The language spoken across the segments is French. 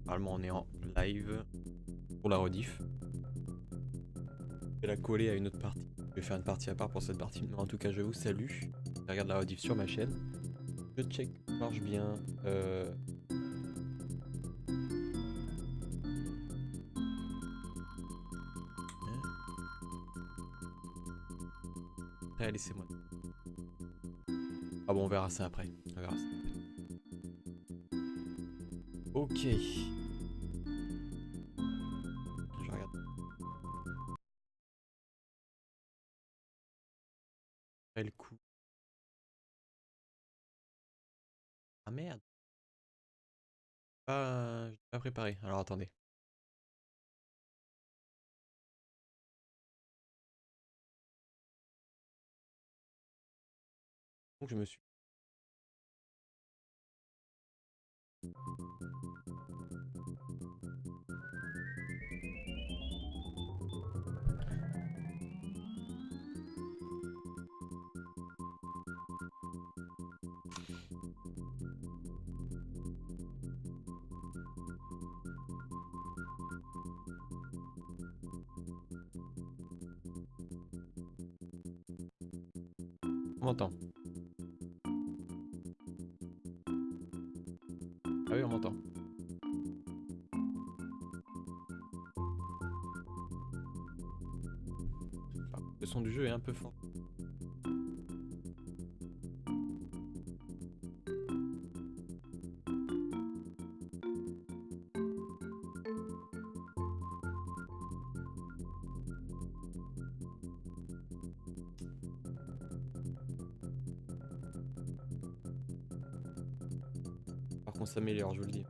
Normalement, on est en live pour la rediff. Je vais la coller à une autre partie. Je vais faire une partie à part pour cette partie. Mais en tout cas, je vous salue. Je regarde la rediff sur ma chaîne. Je check, marche bien. Après, laissez-moi. Ah bon, on verra ça après. On verra ça. Ok. Je regarde. Après le coup. Ah merde. J'ai pas préparé. Alors attendez. Donc je me suis. On m'entend. Ah oui, on m'entend. Le son du jeu est un peu fort. Par contre, ça s'améliore, je vous le dis.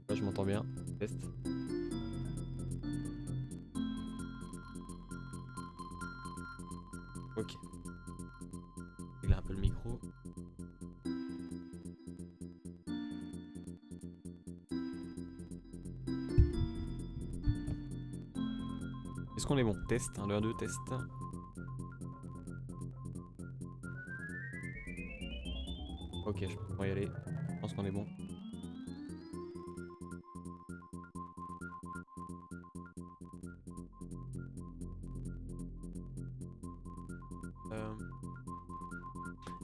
Là, je m'entends bien. Test. Ok. Régler un peu le micro. Est-ce qu'on est bon? Test. 1, 2, 1, 2, test. Ok, je pense qu'on va y aller. Je pense qu'on est bon.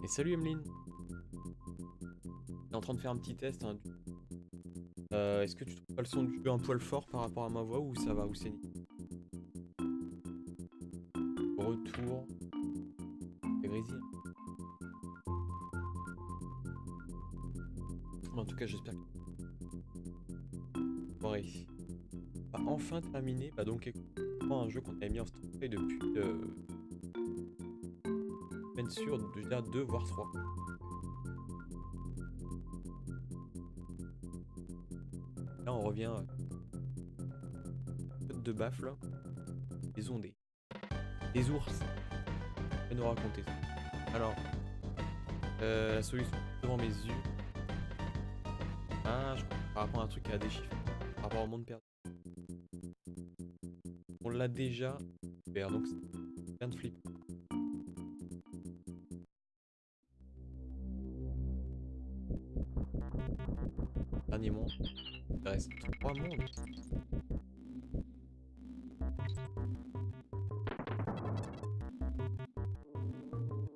Et salut Emeline. T'es en train de faire un petit test. Hein. Est-ce que tu trouves pas le son du jeu un poil fort par rapport à ma voix ou ça va? Ou c'est retour? C'est grisy. En tout cas, j'espère que la soirée va enfin terminer. Bah donc, écoute, un jeu qu'on avait mis en stand-by depuis semaine sûre, déjà 2 voire 3. Là, on revient de baffle. Ils ont des ours. Je vais nous raconter ça. Alors, la solution devant mes yeux. Ah, je crois que par rapport à un truc à des chiffres. Par rapport au monde perdu. On l'a déjà. Super, donc c'est plein de flip. Dernier monde. Il reste 3 mondes.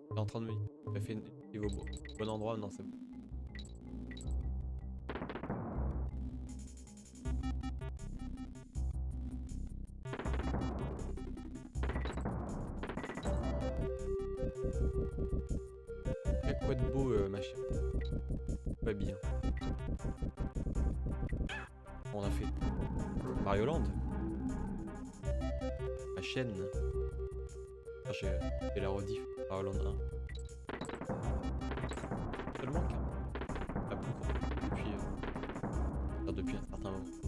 T'es en train de me dire. Tu as fait niveau bon endroit. Non, c'est bon. Quoi de beau, ma chère. Pas bien. On a fait Mario Land. La chaîne. J'ai fait la rediff Mario Land 1. Seulement la plus courte depuis un certain moment. En fait.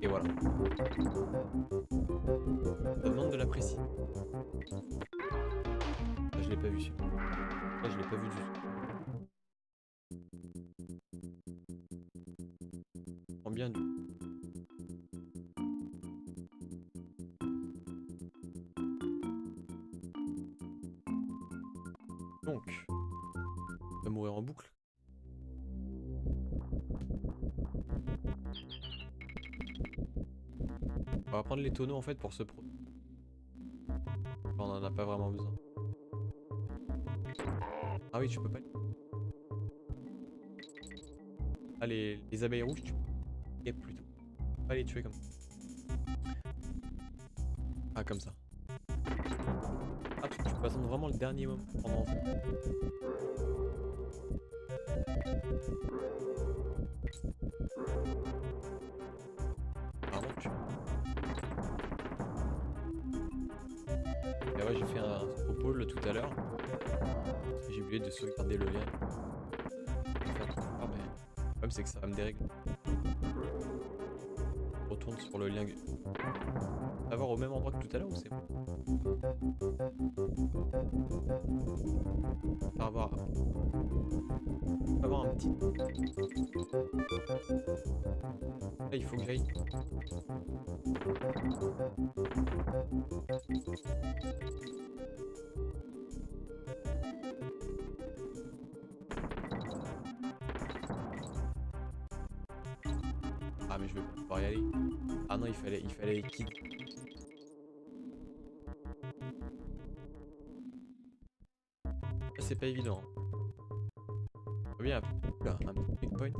Et voilà. Ça demande de l'apprécier. Là, je l'ai pas vu celui-là. Là, je l'ai pas vu du tout. Prends bien du. Donc, on va mourir en boucle. On va prendre les tonneaux en fait pour se pro... On en a pas vraiment besoin. Ah oui, tu peux pas... Ah, les abeilles rouges, tu peux plutôt pas les tuer comme ça. Ah, comme ça. Ah, tu peux attendre vraiment le dernier moment pendant... Vraiment, tu... Et ouais, j'ai fait un stropole tout à l'heure. J'ai oublié de sauvegarder le lien. Mais le problème c'est que ça va me dérégler. Je retourne sur le lien. Ça va avoir au même endroit que tout à l'heure ou c'est bon? Ça va avoir un petit... Là il faut que j'aille. Ah mais je vais pouvoir y aller. Ah non, il fallait qu'il... C'est pas évident. Il y a un petit checkpoint.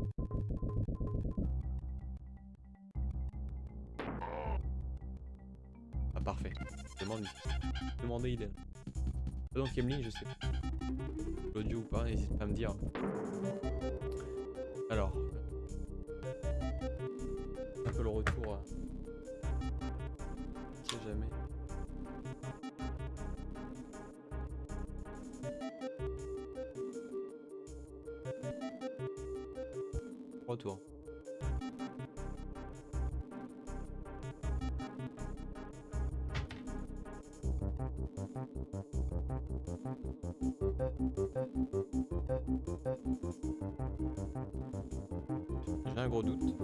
Ah parfait. Demandez il est là. Donc Emeline, je sais pas. L'audio ou pas, n'hésite pas à me dire. Alors. Un peu le retour. On sait jamais. Retour. J'ai un gros doute.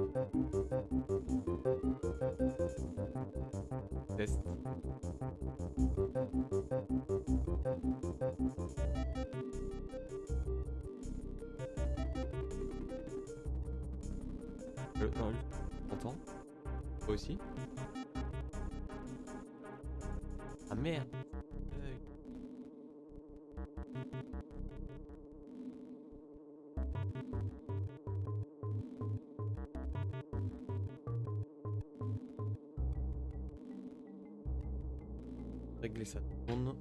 Test. Non, lui, t'entends? Toi aussi? Ah merde! Régler ça tourne.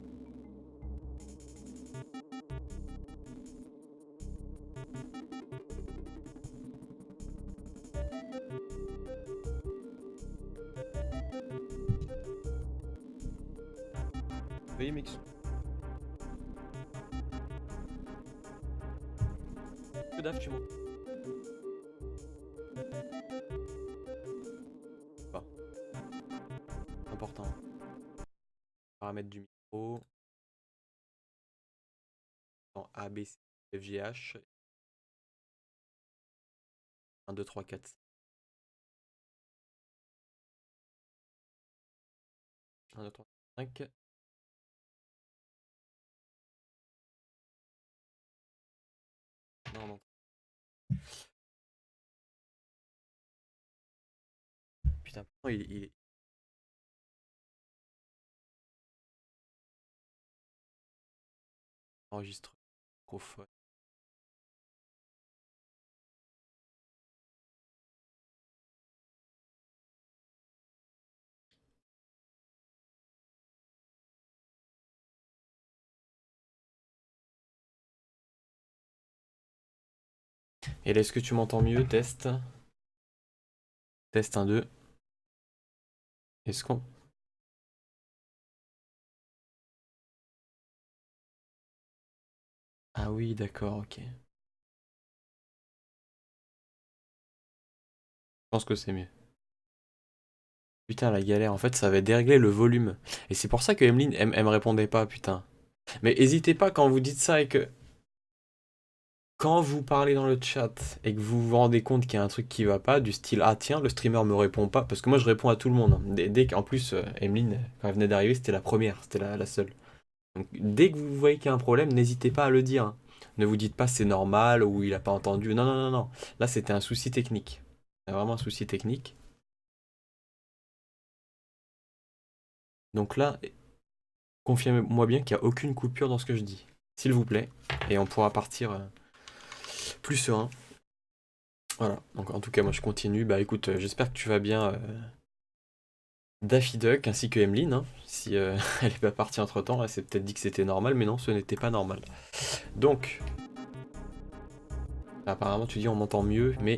Veuillez m'excuser. Que daf tu montes? Pas. Important. Paramètres du micro. Dans A, B, C, F, G, H. 1, 2, 3, 4. 1, 2, 3, 5. Non, non. Putain, pourtant il est... Enregistre. Microphone. Et là, est-ce que tu m'entends mieux? Test. Test 1, 2. Est-ce qu'on... Ah oui, d'accord, ok. Je pense que c'est mieux. Putain, la galère, en fait, ça avait déréglé le volume. Et c'est pour ça que Emeline, elle me répondait pas, putain. Mais hésitez pas quand vous dites ça et que... Quand vous parlez dans le chat et que vous vous rendez compte qu'il y a un truc qui va pas, du style ah tiens, le streamer me répond pas, parce que moi je réponds à tout le monde, hein. Dès qu'en plus, Emeline, quand elle venait d'arriver, c'était la première, c'était la seule. Donc, dès que vous voyez qu'il y a un problème, n'hésitez pas à le dire, hein. Ne vous dites pas c'est normal ou il a pas entendu. Non, non, non, non. Là, c'était un souci technique. C'est vraiment un souci technique. Donc là, confirmez-moi bien qu'il n'y a aucune coupure dans ce que je dis. S'il vous plaît. Et on pourra partir plus serein. Voilà. Donc en tout cas, moi je continue. Bah écoute, j'espère que tu vas bien, Daffy Duck, ainsi que Emeline, hein. Si elle n'est pas partie entre temps, elle s'est peut-être dit que c'était normal, mais non, ce n'était pas normal. Donc, apparemment tu dis on m'entend mieux, mais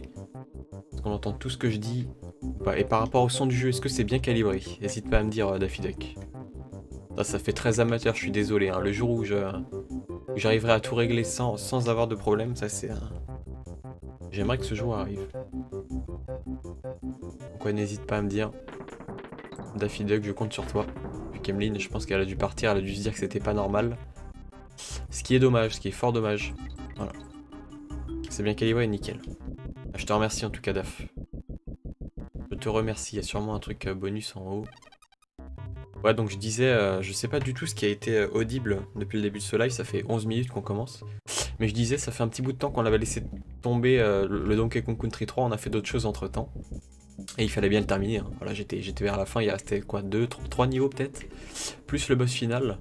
est-ce qu'on entend tout ce que je dis ou pas? Et par rapport au son du jeu, est-ce que c'est bien calibré? N'hésite pas à me dire, Daffy Duck. Ça fait très amateur, je suis désolé, hein. Le jour où j'arriverai à tout régler sans avoir de problème, ça c'est un... J'aimerais que ce jour arrive. Donc ouais, n'hésite pas à me dire. Daffy Duck, je compte sur toi. Puis Emeline, je pense qu'elle a dû partir, elle a dû se dire que c'était pas normal. Ce qui est dommage, ce qui est fort dommage. Voilà. C'est bien calibré, nickel. Je te remercie en tout cas, Daf. Je te remercie, il y a sûrement un truc bonus en haut. Ouais, donc je disais, je sais pas du tout ce qui a été audible depuis le début de ce live, ça fait 11 minutes qu'on commence. Mais je disais, ça fait un petit bout de temps qu'on avait laissé tomber le Donkey Kong Country 3, on a fait d'autres choses entre temps. Et il fallait bien le terminer, hein. Voilà, j'étais vers la fin, il restait quoi, 3 niveaux peut-être, plus le boss final.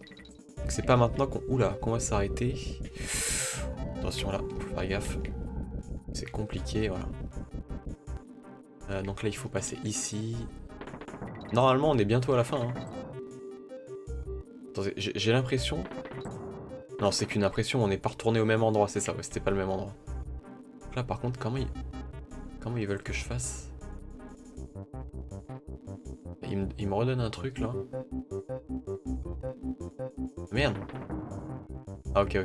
Donc c'est pas maintenant qu'on... Oula, qu'on va s'arrêter. Attention là, faut faire gaffe. C'est compliqué, voilà. Donc là, il faut passer ici. Normalement, on est bientôt à la fin, hein. Attendez, j'ai l'impression... Non, c'est qu'une impression, on n'est pas retourné au même endroit, c'est ça, ouais, c'était pas le même endroit. Donc là, par contre, comment ils veulent que je fasse? Ils me redonnent un truc, là. Merde. Ah, ok.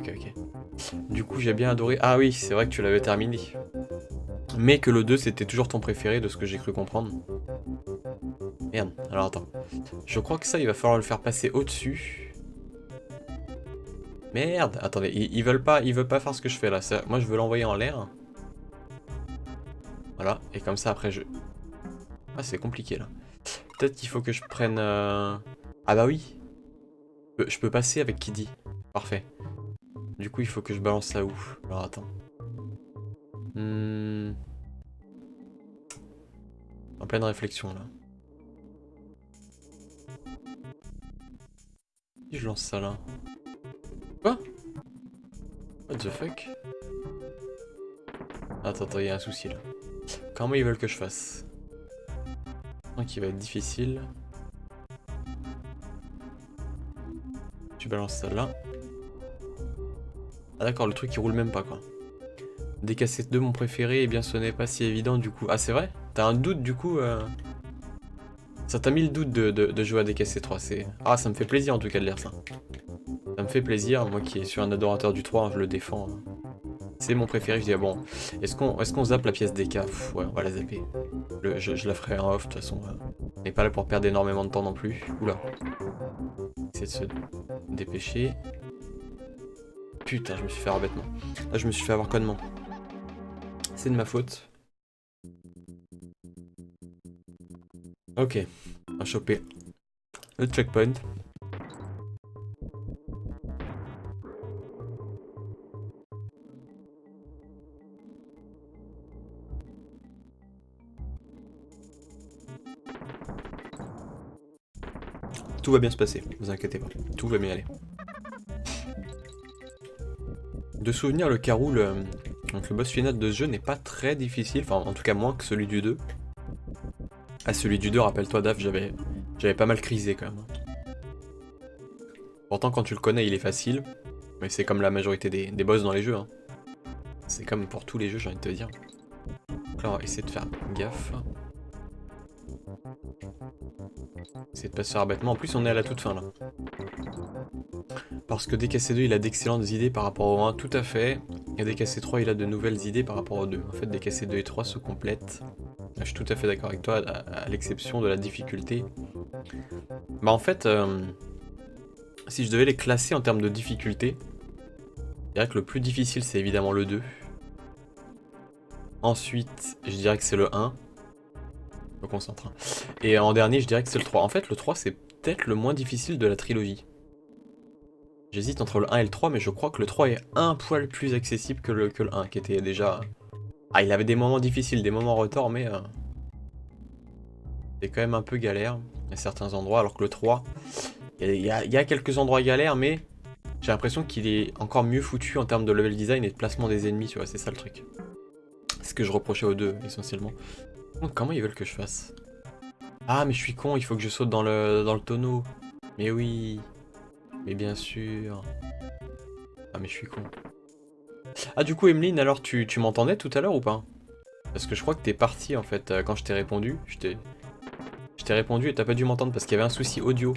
Du coup, j'ai bien adoré... Ah oui, c'est vrai que tu l'avais terminé. Mais que le 2, c'était toujours ton préféré, de ce que j'ai cru comprendre. Merde, alors attends. Je crois que ça, il va falloir le faire passer au-dessus. Merde, attendez, ils veulent pas faire ce que je fais là. Moi, je veux l'envoyer en l'air. Voilà, et comme ça, après, je... Ah, c'est compliqué, là. Peut-être qu'il faut que je prenne... Ah bah oui. Je peux passer avec Kiddy. Parfait. Du coup, il faut que je balance ça où? Alors, attends. En pleine réflexion, là. Si je lance ça, là... Quoi? What the fuck? Attends, il y a un souci, là. Comment ils veulent que je fasse? Donc, il va être difficile. Tu balances ça là. Ah d'accord, le truc il roule même pas quoi. DKC 2 mon préféré, et bien ce n'est pas si évident du coup. Ah c'est vrai? T'as un doute du coup Ça t'a mis le doute de jouer à DKC 3, c'est... Ah ça me fait plaisir en tout cas de lire ça. Ça me fait plaisir, moi qui suis un adorateur du 3, hein, je le défends. C'est mon préféré, je dis ah bon, est-ce qu'on zappe la pièce DK? Pff, ouais, on va la zapper. Je la ferai en off de toute façon. On n'est pas là pour perdre énormément de temps non plus. Oula. Essayer de se dépêcher. Putain, je me suis fait avoir bêtement. Là, je me suis fait avoir connement. C'est de ma faute. Ok. On va choper le checkpoint. Tout va bien se passer, ne vous inquiétez pas. Tout va bien aller. De souvenir, le Carou, donc le boss final de ce jeu n'est pas très difficile, enfin en tout cas moins que celui du 2. Ah celui du 2, rappelle-toi Daf, j'avais pas mal crisé quand même. Pourtant quand tu le connais il est facile, mais c'est comme la majorité des boss dans les jeux, hein. C'est comme pour tous les jeux j'ai envie de te dire. Donc là on va essayer de faire gaffe. Essayer de pas se faire bêtement, en plus on est à la toute fin là. Parce que DKC2 il a d'excellentes idées par rapport au 1, tout à fait. Et DKC3 il a de nouvelles idées par rapport au 2. En fait DKC2 et 3 se complètent. Je suis tout à fait d'accord avec toi, à l'exception de la difficulté. Bah en fait, si je devais les classer en termes de difficulté, je dirais que le plus difficile c'est évidemment le 2. Ensuite, je dirais que c'est le 1. Je me concentre. Hein. Et en dernier, je dirais que c'est le 3. En fait, le 3 c'est peut-être le moins difficile de la trilogie. J'hésite entre le 1 et le 3, mais je crois que le 3 est un poil plus accessible que le 1, qui était déjà... Ah, il avait des moments difficiles, des moments retors, mais... c'est quand même un peu galère à certains endroits, alors que le 3, il y a quelques endroits galères, mais j'ai l'impression qu'il est encore mieux foutu en termes de level design et de placement des ennemis, tu vois, c'est ça le truc. C'est ce que je reprochais aux deux, essentiellement. Donc, comment ils veulent que je fasse? Ah, mais je suis con, il faut que je saute dans le tonneau. Mais oui, mais bien sûr. Ah, mais je suis con. Ah, du coup, Emeline, alors tu m'entendais tout à l'heure ou pas? Parce que je crois que t'es parti en fait quand je t'ai répondu. Je t'ai répondu et t'as pas dû m'entendre parce qu'il y avait un souci audio.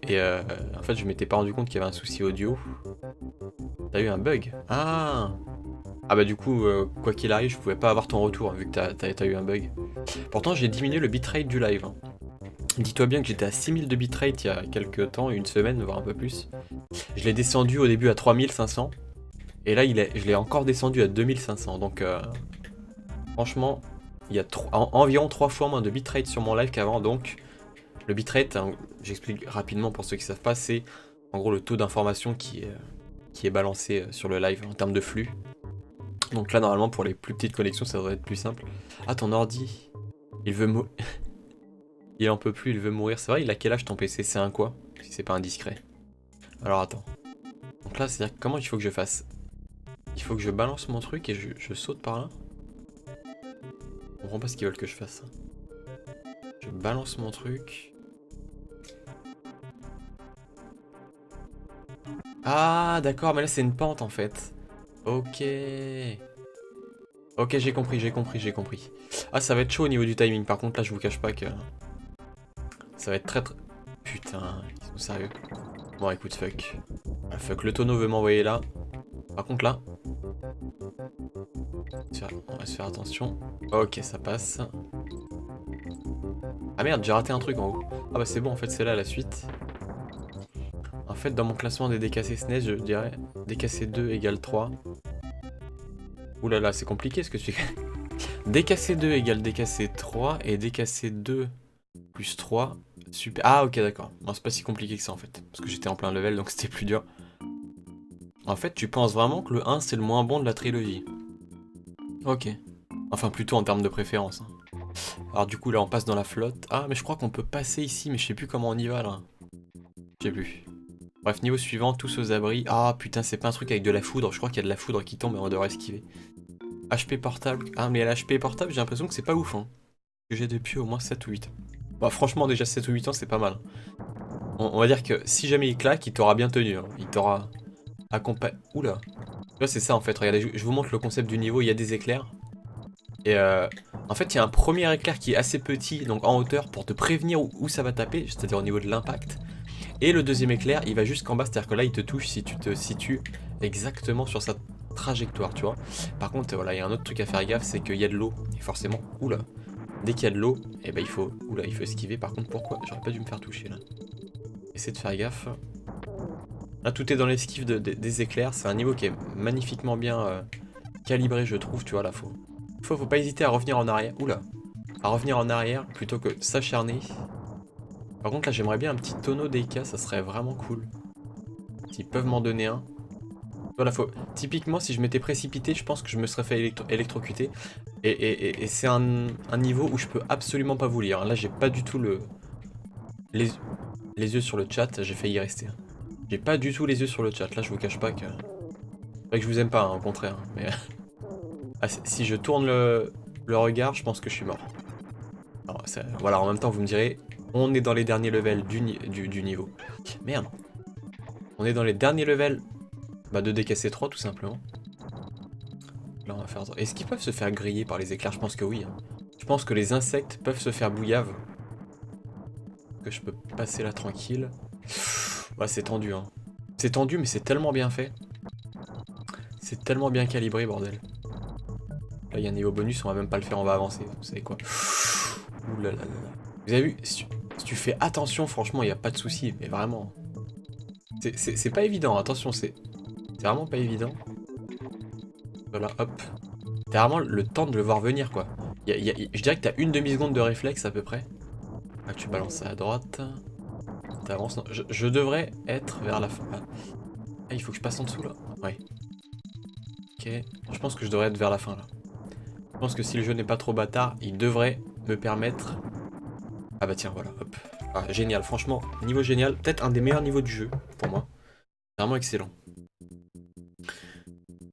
Et en fait, je m'étais pas rendu compte qu'il y avait un souci audio. T'as eu un bug? Ah! Ah bah du coup, quoi qu'il arrive, je pouvais pas avoir ton retour vu que t'as eu un bug. Pourtant, j'ai diminué le bitrate du live. Hein. Dis-toi bien que j'étais à 6000 de bitrate il y a quelques temps, une semaine, voire un peu plus. Je l'ai descendu au début à 3500. Et là, je l'ai encore descendu à 2500. Donc, franchement, il y a environ 3 fois moins de bitrate sur mon live qu'avant. Donc, le bitrate, hein, j'explique rapidement pour ceux qui ne savent pas, c'est en gros le taux d'information qui est balancé sur le live en termes de flux. Donc là, normalement, pour les plus petites connexions, ça devrait être plus simple. Ah, ton ordi, il veut mourir. Il en peut plus, il veut mourir. C'est vrai, il a quel âge ton PC? C'est un quoi? Si c'est pas indiscret. Alors attends. Donc là, c'est-à-dire comment il faut que je fasse? Il faut que je balance mon truc et je saute par là? Je comprends pas ce qu'ils veulent que je fasse. Je balance mon truc. Ah, d'accord, mais là c'est une pente en fait. Ok. Ok, j'ai compris. Ah, ça va être chaud au niveau du timing. Par contre, là, je vous cache pas que... ça va être très... Putain, ils sont sérieux. Bon, écoute, fuck. Ah, fuck, le tonneau veut m'envoyer là. Par contre, là... on va se faire attention. Ok, ça passe. Ah merde, j'ai raté un truc en haut. Ah bah c'est bon, en fait, c'est là la suite. En fait, dans mon classement des DKC SNES, je dirais DKC 2 égale 3. Ouh là là, c'est compliqué ce que tu fais. DKC 2 égale DKC 3 et DKC 2 plus 3. Super. Ah ok, d'accord. Bon, c'est pas si compliqué que ça en fait. Parce que j'étais en plein level donc c'était plus dur. En fait, tu penses vraiment que le 1 c'est le moins bon de la trilogie? Ok. Enfin, plutôt en termes de préférence. Hein. Alors du coup, là, on passe dans la flotte. Ah, mais je crois qu'on peut passer ici, mais je sais plus comment on y va là. Je sais plus. Bref, niveau suivant, tous aux abris. Ah putain, c'est pas un truc avec de la foudre. Je crois qu'il y a de la foudre qui tombe et on devrait esquiver. HP portable. Ah, mais l'HP portable, j'ai l'impression que c'est pas ouf. Hein. Que j'ai depuis au moins 7 ou 8 ans. Bah, franchement, déjà 7 ou 8 ans, c'est pas mal. On va dire que si jamais il claque, il t'aura bien tenu. Hein. Il t'aura accompagné. Oula. Tu vois, c'est ça en fait. Regardez, je vous montre le concept du niveau. Il y a des éclairs. Et en fait, il y a un premier éclair qui est assez petit, donc en hauteur, pour te prévenir où ça va taper, c'est-à-dire au niveau de l'impact. Et le deuxième éclair, il va jusqu'en bas, c'est-à-dire que là, il te touche si tu te situes exactement sur sa trajectoire, tu vois. Par contre, voilà, il y a un autre truc à faire gaffe, c'est qu'il y a de l'eau. Et forcément, oula, dès qu'il y a de l'eau, eh ben il faut esquiver. Par contre, pourquoi? J'aurais pas dû me faire toucher là. Essaye de faire gaffe. Là, tout est dans l'esquive des éclairs. C'est un niveau qui est magnifiquement bien calibré, je trouve, tu vois, là, faut pas hésiter à revenir en arrière. Oula. À revenir en arrière plutôt que s'acharner. Par contre là j'aimerais bien un petit tonneau DK, ça serait vraiment cool. S'ils peuvent m'en donner un. Voilà, typiquement si je m'étais précipité, je pense que je me serais fait électrocuter. Et c'est un niveau où je peux absolument pas vous lire. Là j'ai pas du tout les yeux sur le chat, j'ai failli y rester. J'ai pas du tout les yeux sur le chat, là je vous cache pas que... C'est pas que je vous aime pas, hein, au contraire. Mais... Ah, si je tourne le regard, je pense que je suis mort. Alors, voilà, en même temps, vous me direz, on est dans les derniers levels du niveau. Merde. On est dans les derniers levels de DKC 3, tout simplement. Là, on va faire... Est-ce qu'ils peuvent se faire griller par les éclairs? Je pense que oui. Hein. Je pense que les insectes peuvent se faire bouillave. Que je peux passer là tranquille. Ouais, c'est tendu, hein. C'est tendu, mais c'est tellement bien fait. C'est tellement bien calibré, bordel. Là, il y a un niveau bonus, on va même pas le faire, on va avancer. Vous savez quoi? Ouh là là là. Vous avez vu, si tu fais attention, franchement, il n'y a pas de souci, mais vraiment. C'est pas évident, attention, c'est vraiment pas évident. Voilà, hop. T'as vraiment le temps de le voir venir, quoi. Je dirais que t'as une demi-seconde de réflexe, à peu près. Là, tu balances ça à droite. t'avances. Non, je devrais être vers la fin. Ah, il faut que je passe en dessous là. Ouais. Ok. Je pense que je devrais être vers la fin là. Je pense que si le jeu n'est pas trop bâtard, il devrait me permettre... Ah bah tiens, voilà, hop. Ah, génial, franchement, niveau génial. Peut-être un des meilleurs niveaux du jeu, pour moi. Vraiment excellent.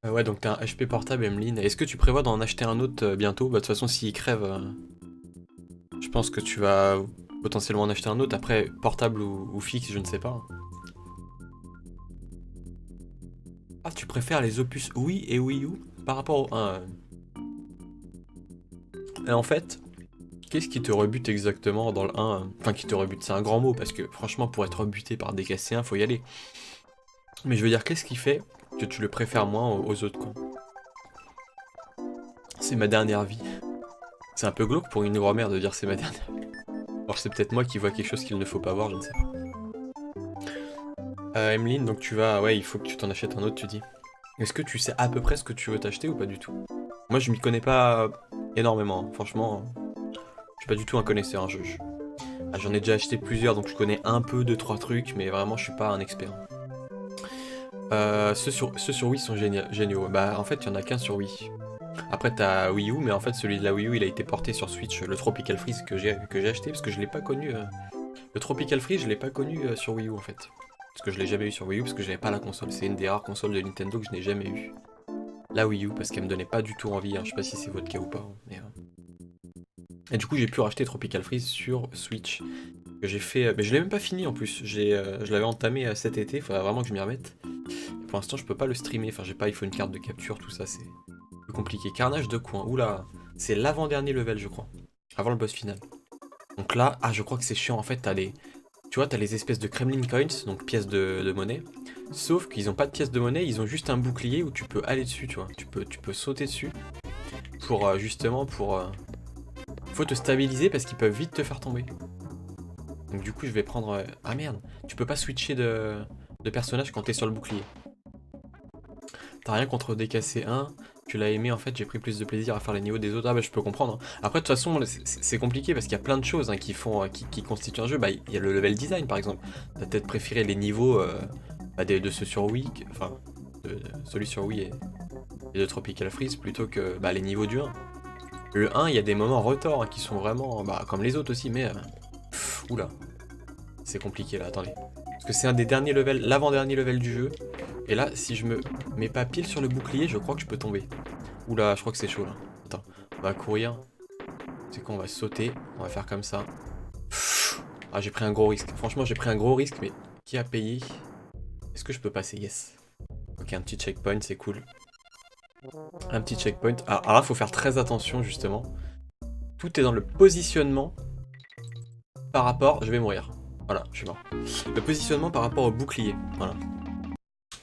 Ouais, donc t'as un HP portable, Emeline. Est-ce que tu prévois d'en acheter un autre bientôt? Bah de toute façon, s'il crève, je pense que tu vas potentiellement en acheter un autre. Après, portable ou fixe, je ne sais pas. Ah, tu préfères les opus Wii et Wii U par rapport au 1? Et en fait, qu'est-ce qui te rebute exactement dans le 1? Enfin, qui te rebute, c'est un grand mot, parce que franchement, pour être rebuté par DKC1, faut y aller. Mais je veux dire, qu'est-ce qui fait que tu le préfères moins aux autres, quoi? C'est ma dernière vie. C'est un peu glauque pour une grand-mère de dire c'est ma dernière vie. Alors c'est peut-être moi qui vois quelque chose qu'il ne faut pas voir, je ne sais pas. Emeline, donc tu vas... Ouais, il faut que tu t'en achètes un autre, tu dis. Est-ce que tu sais à peu près ce que tu veux t'acheter ou pas du tout? Moi, je m'y connais pas énormément, franchement. Je suis pas du tout un connaisseur, hein, j'en ai déjà acheté plusieurs, donc je connais un peu 2-3 trucs, mais vraiment, je suis pas un expert. Ceux sur Wii sont géniaux. Bah, en fait, il y en a qu'un sur Wii. Après, t'as Wii U, mais en fait, celui de la Wii U, il a été porté sur Switch, le Tropical Freeze que j'ai acheté, parce que je l'ai pas connu. Le Tropical Freeze, je l'ai pas connu sur Wii U, en fait. Parce que je l'ai jamais eu sur Wii U, parce que j'avais pas la console. C'est une des rares consoles de Nintendo que je n'ai jamais eu. La Wii U, parce qu'elle me donnait pas du tout envie, hein. Je sais pas si c'est votre cas ou pas, hein, mais... Et du coup, j'ai pu racheter Tropical Freeze sur Switch. Que j'ai fait... Mais je l'ai même pas fini, en plus. Je l'avais entamé cet été, il faudrait vraiment que je m'y remette. Et pour l'instant, je peux pas le streamer. Enfin, j'ai pas, il faut une carte de capture, tout ça, c'est... compliqué. Carnage de coin. Oula, c'est l'avant-dernier level, je crois. Avant le boss final. Donc là, je crois que c'est chiant. En fait, t'as les... Tu vois, t'as les espèces de Kremlin Coins, donc pièces de monnaie. Sauf qu'ils ont pas de pièces de monnaie, ils ont juste un bouclier où tu peux aller dessus, tu vois. Tu peux sauter dessus. Pour, justement, faut te stabiliser parce qu'ils peuvent vite te faire tomber. Donc du coup, je vais prendre... Ah merde, tu peux pas switcher de personnage quand t'es sur le bouclier. T'as rien contre DKC1, tu l'as aimé, en fait, j'ai pris plus de plaisir à faire les niveaux des autres. Ah bah je peux comprendre. Hein. Après de toute façon c'est compliqué parce qu'il y a plein de choses hein, qui constituent un jeu. Bah il y a le level design par exemple. T'as peut-être préféré les niveaux de ceux sur Wii, enfin de celui sur Wii et de Tropical Freeze plutôt que les niveaux du 1. Le 1 il y a des moments retors hein, qui sont vraiment comme les autres aussi mais oula. C'est compliqué là, attendez. Parce que c'est un des derniers levels, l'avant-dernier level du jeu. Et là, si je me mets pas pile sur le bouclier, je crois que je peux tomber. Oula, je crois que c'est chaud là. Attends, on va courir. C'est quoi, on va sauter. On va faire comme ça. Ah, j'ai pris un gros risque. Franchement, j'ai pris un gros risque, mais qui a payé? Est-ce que je peux passer? Yes. Ok, un petit checkpoint, c'est cool. Un petit checkpoint. Alors là, faut faire très attention, justement. Tout est dans le positionnement par rapport... Je vais mourir. Voilà, je suis mort. Le positionnement par rapport au bouclier. Voilà.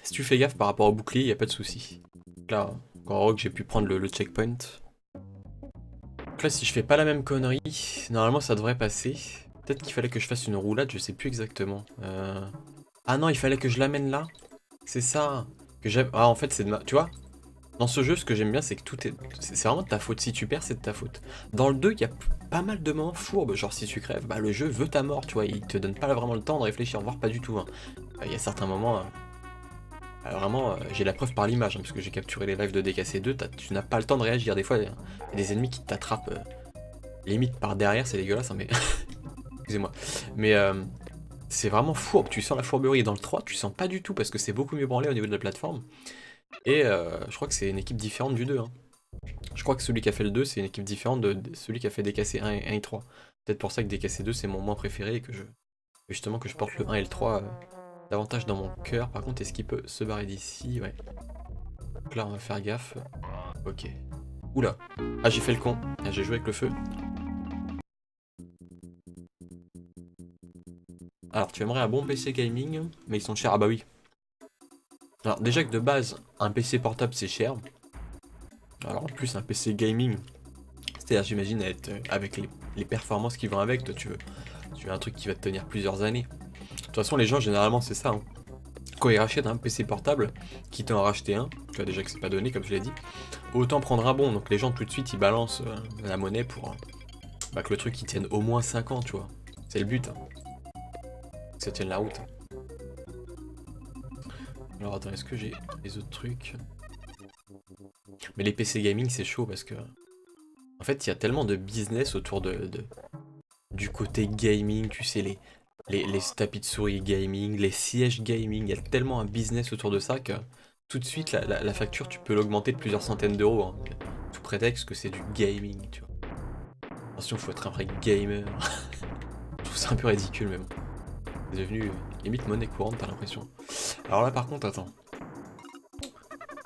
Si tu fais gaffe par rapport au bouclier, il n'y a pas de souci. Là, encore heureux que j'ai pu prendre le checkpoint. Donc là, si je fais pas la même connerie, normalement ça devrait passer. Peut-être qu'il fallait que je fasse une roulade, je sais plus exactement. Ah non, il fallait que je l'amène là. C'est ça. Que j'aime. Ah, en fait, c'est de ma. Tu vois? Dans ce jeu, ce que j'aime bien, c'est que tout est. C'est vraiment de ta faute. Si tu perds, c'est de ta faute. Dans le 2, il y a pas mal de moments fourbes. Genre, si tu crèves, le jeu veut ta mort, tu vois. Il te donne pas vraiment le temps de réfléchir, voire pas du tout. Hein. Il y a certains moments. Vraiment, j'ai la preuve par l'image, hein, parce que j'ai capturé les lives de DKC2, tu n'as pas le temps de réagir. Des fois, il y a des ennemis qui t'attrapent limite par derrière, c'est dégueulasse, hein, mais... Excusez-moi. Mais c'est vraiment fourbe, tu sens la fourberie. Et dans le 3, tu sens pas du tout, parce que c'est beaucoup mieux branlé au niveau de la plateforme. Et je crois que c'est une équipe différente du 2. Hein. Je crois que celui qui a fait le 2, c'est une équipe différente de celui qui a fait DKC1 et 3. Peut-être pour ça que DKC2, c'est mon moins préféré, et que justement que je porte le 1 et le 3... davantage dans mon cœur. Par contre, est-ce qu'il peut se barrer d'ici? Ouais. Donc là, on va faire gaffe. Ok. Oula. Ah, j'ai fait le con. Ah, j'ai joué avec le feu. Alors, tu aimerais un bon PC gaming, mais ils sont chers. Ah bah oui. Alors, déjà que de base, un PC portable, c'est cher. Alors, en plus, un PC gaming, c'est-à-dire, j'imagine, avec les performances qui vont avec, toi, tu veux un truc qui va te tenir plusieurs années. De toute façon, les gens, généralement, c'est ça. Hein. Quand ils rachètent un PC portable, quitte à en racheter un, tu vois déjà que c'est pas donné, comme je l'ai dit, autant prendre un bon. Donc les gens, tout de suite, ils balancent la monnaie pour que le truc, il tienne au moins 5 ans, tu vois. C'est le but. Hein. Que ça tienne la route. Alors attends, est-ce que j'ai les autres trucs? Mais les PC gaming c'est chaud parce que... En fait il y a tellement de business autour du côté gaming, tu sais, les tapis de souris gaming, les sièges gaming, il y a tellement un business autour de ça que tout de suite la facture tu peux l'augmenter de plusieurs centaines d'euros, hein, sous prétexte que c'est du gaming, tu vois. Attention, faut être un vrai gamer. Je trouve ça un peu ridicule même. C'est devenu limite monnaie courante, t'as l'impression. Alors là par contre, attends.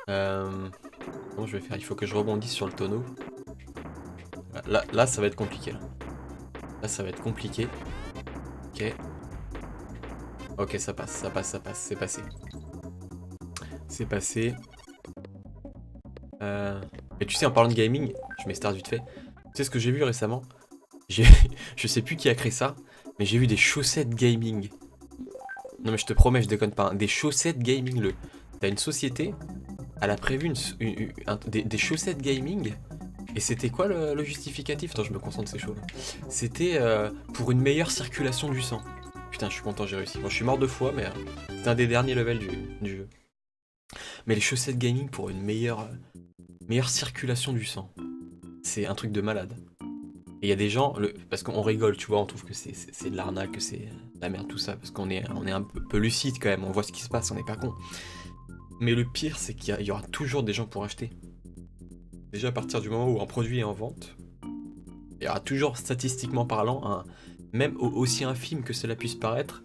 Comment je vais faire? Il faut que je rebondisse sur le tonneau. Là ça va être compliqué là. Là ça va être compliqué. Ok. Ok, ça passe, ça passe, ça passe, c'est passé. C'est passé. Mais tu sais, en parlant de gaming, je m'estarte vite fait. Tu sais ce que j'ai vu récemment? Je sais plus qui a créé ça, mais j'ai vu des chaussettes gaming. Non mais je te promets, je déconne pas. Hein. Des chaussettes gaming. T'as une société, elle a prévu des chaussettes gaming. Et c'était quoi le justificatif? Attends, je me concentre, c'est chaud. C'était pour une meilleure circulation du sang. Putain, je suis content, j'ai réussi. Bon, je suis mort 2 fois, mais c'est un des derniers levels du jeu. Mais les chaussettes gaming pour une meilleure circulation du sang. C'est un truc de malade. Et il y a des gens, parce qu'on rigole, tu vois, on trouve que c'est de l'arnaque, que c'est de la merde, tout ça, parce qu'on est un peu lucide quand même, on voit ce qui se passe, on n'est pas con. Mais le pire, c'est qu'il y aura toujours des gens pour acheter. Déjà à partir du moment où un produit est en vente, il y aura toujours, statistiquement parlant, même aussi infime que cela puisse paraître,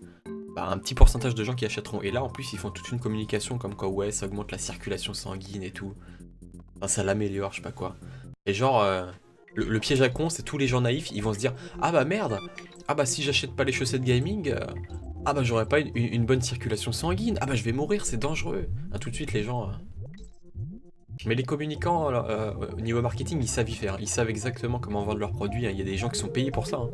bah, un petit pourcentage de gens qui achèteront. Et là, en plus, ils font toute une communication comme quoi, ouais, ça augmente la circulation sanguine et tout. Enfin, ça l'améliore, je sais pas quoi. Et genre, le piège à con, c'est tous les gens naïfs, ils vont se dire, ah bah merde, ah bah si j'achète pas les chaussettes gaming, ah bah j'aurai pas une bonne circulation sanguine, ah bah je vais mourir, c'est dangereux. Ah, tout de suite, les gens... Mais les communicants, au niveau marketing, ils savent y faire. Ils savent exactement comment vendre leurs produits. Il y a des gens qui sont payés pour ça. Hein.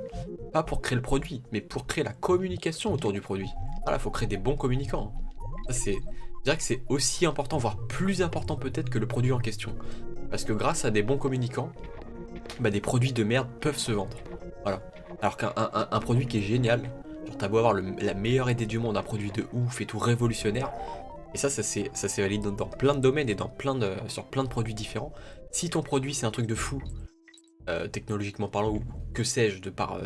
Pas pour créer le produit, mais pour créer la communication autour du produit. Voilà, faut créer des bons communicants. Ça, je dirais que c'est aussi important, voire plus important peut-être que le produit en question. Parce que grâce à des bons communicants, bah, des produits de merde peuvent se vendre. Voilà. Alors qu'un produit qui est génial, genre t'as beau avoir la meilleure idée du monde, un produit de ouf et tout révolutionnaire, et ça s'est validé dans plein de domaines et sur plein de produits différents. Si ton produit c'est un truc de fou, technologiquement parlant, ou que sais-je, de par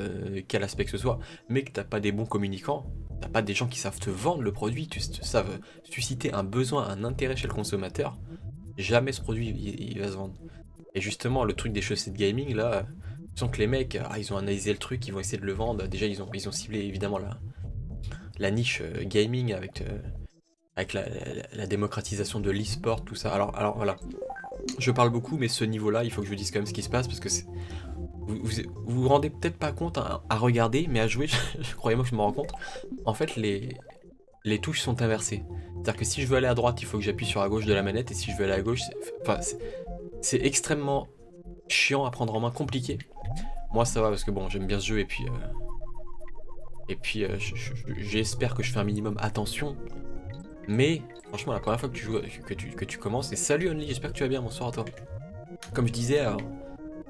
quel aspect que ce soit, mais que t'as pas des bons communicants, t'as pas des gens qui savent te vendre le produit, qui savent susciter un besoin, un intérêt chez le consommateur, jamais ce produit il va se vendre. Et justement, le truc des chaussettes gaming, là, tu sens que les mecs, ils ont analysé le truc, ils vont essayer de le vendre. Déjà, ils ont ciblé évidemment la niche gaming avec la démocratisation de l'e-sport, tout ça. Alors voilà, je parle beaucoup, mais ce niveau-là, il faut que je vous dise quand même ce qui se passe, parce que vous rendez peut-être pas compte à regarder, mais à jouer, croyez-moi que je me rends compte. En fait, les touches sont inversées. C'est-à-dire que si je veux aller à droite, il faut que j'appuie sur la gauche de la manette, et si je veux aller à gauche, c'est extrêmement chiant à prendre en main, compliqué. Moi ça va parce que bon, j'aime bien ce jeu, et puis j'espère que je fais un minimum attention. Mais franchement, la première fois que tu joues, que tu commences, et salut Only, j'espère que tu vas bien, bonsoir à toi. Comme je disais,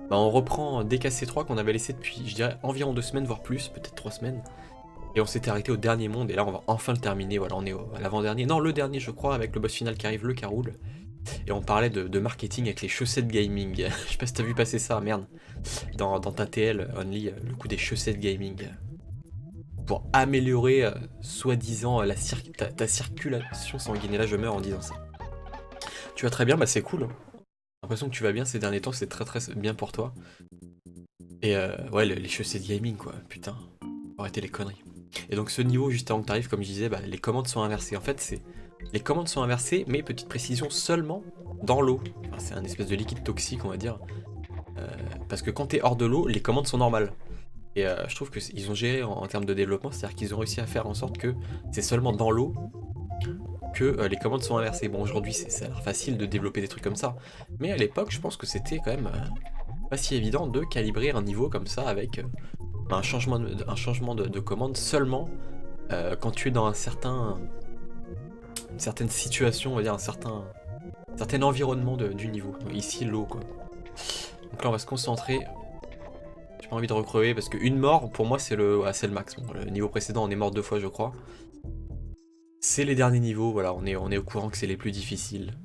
bah on reprend DKC3 qu'on avait laissé depuis, je dirais, environ 2 semaines, voire plus, peut-être 3 semaines. Et on s'était arrêté au dernier monde, et là on va enfin le terminer, voilà, on est à l'avant-dernier, non le dernier je crois, avec le boss final qui arrive, le Caroul. Et on parlait de marketing avec les chaussettes gaming. Je sais pas si t'as vu passer ça, merde. Dans ta TL, Only, le coup des chaussettes gaming. Pour améliorer, soi-disant, ta circulation sanguine. Et là, je meurs en disant ça. Tu vas très bien, bah c'est cool. Hein. J'ai l'impression que tu vas bien ces derniers temps, c'est très très bien pour toi. Et ouais, les chaussettes gaming, quoi. Putain, faut arrêter les conneries. Et donc ce niveau, juste avant que t'arrives, comme je disais, bah, les commandes sont inversées. En fait, les commandes sont inversées, mais petite précision, seulement dans l'eau. Enfin, c'est un espèce de liquide toxique, on va dire. Parce que quand t'es hors de l'eau, les commandes sont normales. Et je trouve qu'ils ont géré en termes de développement, c'est-à-dire qu'ils ont réussi à faire en sorte que c'est seulement dans l'eau que les commandes sont inversées. Bon, aujourd'hui, ça a l'air facile de développer des trucs comme ça. Mais à l'époque, je pense que c'était quand même pas si évident de calibrer un niveau comme ça avec un changement de commande seulement quand tu es dans une certaine situation, on va dire un certain environnement du niveau. Ici, l'eau, quoi. Donc là, on va se concentrer. J'ai pas envie de recrever parce qu'une mort, pour moi, c'est le max. Bon, le niveau précédent, on est mort 2 fois, je crois. C'est les derniers niveaux, voilà, on est au courant que c'est les plus difficiles.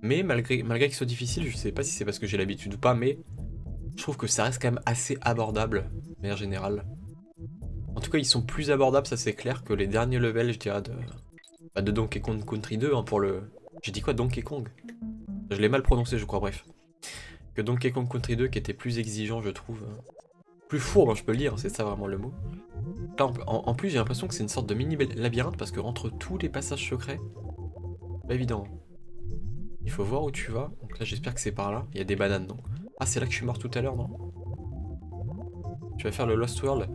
Mais malgré qu'ils soient difficiles, je sais pas si c'est parce que j'ai l'habitude ou pas, mais je trouve que ça reste quand même assez abordable, de manière générale. En tout cas, ils sont plus abordables, ça c'est clair, que les derniers levels, je dirais, de Donkey Kong Country 2, hein, pour le... J'ai dit quoi, Donkey Kong? Je l'ai mal prononcé, je crois, bref. Que Donkey Kong Country 2, qui était plus exigeant, je trouve. Plus fourbe, hein, je peux le dire, c'est ça vraiment le mot. Là, en plus, j'ai l'impression que c'est une sorte de mini labyrinthe, parce que entre tous les passages secrets, pas évident. Il faut voir où tu vas, donc là j'espère que c'est par là, il y a des bananes, donc. Ah, c'est là que je suis mort tout à l'heure, non? Tu vas faire le Lost World?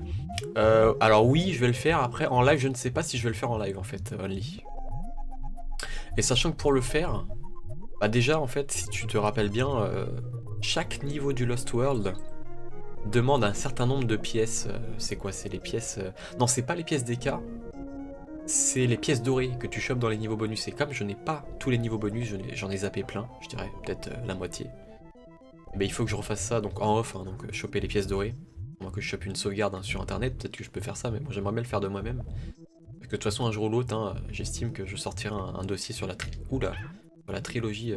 Alors oui, je vais le faire, après en live, je ne sais pas si je vais le faire en live en fait, only. Et sachant que pour le faire, bah déjà en fait, si tu te rappelles bien, chaque niveau du Lost World demande un certain nombre de pièces. C'est quoi? C'est les pièces... Non, c'est pas les pièces d'EK, c'est les pièces dorées que tu chopes dans les niveaux bonus. Et comme je n'ai pas tous les niveaux bonus, j'en ai zappé plein, je dirais peut-être la moitié. Et ben, il faut que je refasse ça donc en off, hein, donc choper les pièces dorées. Moi que je chope une sauvegarde, hein, sur internet, peut-être que je peux faire ça, mais moi j'aimerais bien le faire de moi-même. Parce que de toute façon un jour ou l'autre, hein, j'estime que je sortirai un dossier sur la trilogie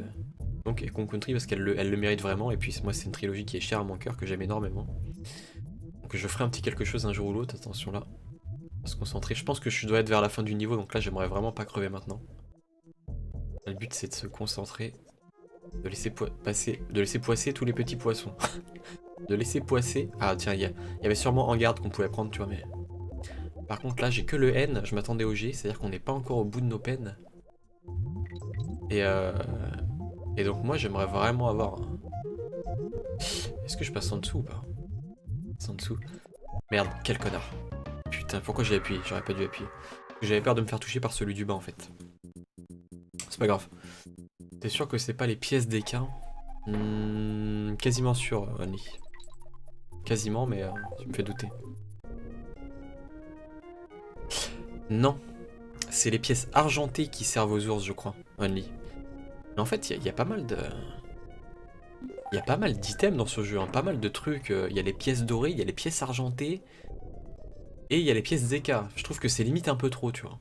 donc Kong Country, parce qu'elle le mérite vraiment, et puis moi c'est une trilogie qui est chère à mon cœur, que j'aime énormément. Donc je ferai un petit quelque chose un jour ou l'autre, attention là. On va se concentrer, je pense que je dois être vers la fin du niveau, donc là j'aimerais vraiment pas crever maintenant. Le but c'est de se concentrer, de laisser poisser tous les petits poissons. De laisser poisser... Ah tiens, il y avait sûrement en garde qu'on pouvait prendre, tu vois, mais... Par contre là j'ai que le N, je m'attendais au G, c'est à dire qu'on n'est pas encore au bout de nos peines. Et donc moi j'aimerais vraiment avoir... Est-ce que je passe en dessous ou pas? C'est en dessous. Merde, quel connard. Putain, pourquoi j'ai appuyé? J'aurais pas dû appuyer. J'avais peur de me faire toucher par celui du bas en fait. C'est pas grave. T'es sûr que c'est pas les pièces d'équin? Quasiment sûr, Only. Quasiment, mais tu me fais douter. Non. C'est les pièces argentées qui servent aux ours, je crois. Only. Mais en fait, il y a pas mal de... Il y a pas mal d'items dans ce jeu, hein, pas mal de trucs. Il y a les pièces dorées, il y a les pièces argentées. Et il y a les pièces Zeka. Je trouve que c'est limite un peu trop, tu vois.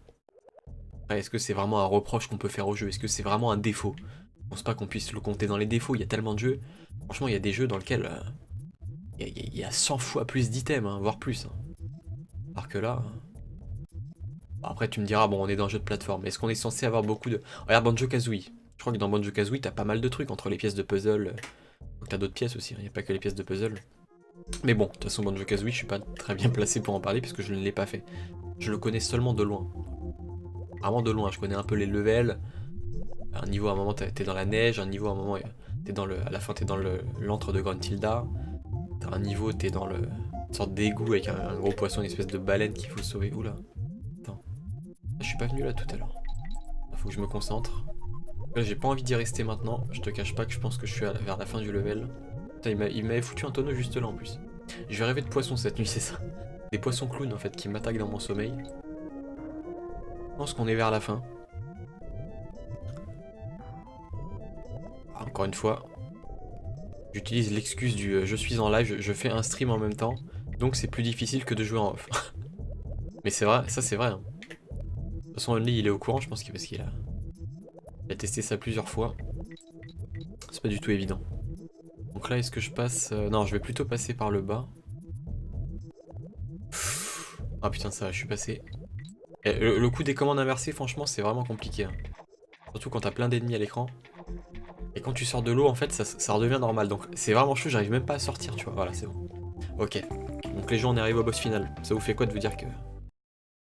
Ouais, est-ce que c'est vraiment un reproche qu'on peut faire au jeu? Est-ce que c'est vraiment un défaut? Je pense pas qu'on puisse le compter dans les défauts, il y a tellement de jeux. Franchement, il y a des jeux dans lesquels il y a 100 fois plus d'items, hein, voire plus. Hein. Alors que là... Bon, après, tu me diras, bon, on est dans un jeu de plateforme. Est-ce qu'on est censé avoir beaucoup de... Regarde Banjo-Kazooie. Je crois que dans Banjo-Kazooie, t'as pas mal de trucs entre les pièces de puzzle. Donc t'as d'autres pièces aussi, il n'y a pas que les pièces de puzzle. Mais bon, de toute façon, Banjo-Kazooie, je suis pas très bien placé pour en parler puisque je ne l'ai pas fait. Je le connais seulement de loin. Vraiment de loin, je connais un peu les levels. Un niveau à un moment t'es dans la neige, un niveau à un moment t'es dans à la fin t'es dans l'antre de Gruntilda. T'as un niveau t'es dans une sorte d'égout avec un gros poisson, une espèce de baleine qu'il faut sauver. Oula. Attends. Je suis pas venu là tout à l'heure. Faut que je me concentre. Là j'ai pas envie d'y rester maintenant. Je te cache pas que je pense que je suis vers la fin du level. Putain, il m'avait foutu un tonneau juste là en plus. Je vais rêver de poissons cette nuit, c'est ça. Des poissons clowns en fait qui m'attaquent dans mon sommeil. Je pense qu'on est vers la fin. Encore une fois, j'utilise l'excuse du je suis en live, je fais un stream en même temps, donc c'est plus difficile que de jouer en off. Mais c'est vrai, ça c'est vrai. Hein. De toute façon, Only il est au courant, je pense parce qu'il a testé ça plusieurs fois. C'est pas du tout évident. Donc là, est-ce que je passe... Non, je vais plutôt passer par le bas. Ah putain, ça va, je suis passé. Et le coup des commandes inversées, franchement, c'est vraiment compliqué. Hein. Surtout quand t'as plein d'ennemis à l'écran. Et quand tu sors de l'eau, en fait, ça redevient normal. Donc c'est vraiment chaud, j'arrive même pas à sortir, tu vois. Voilà, c'est bon. Ok. Donc les gens, on est arrivé au boss final. Ça vous fait quoi de vous dire que...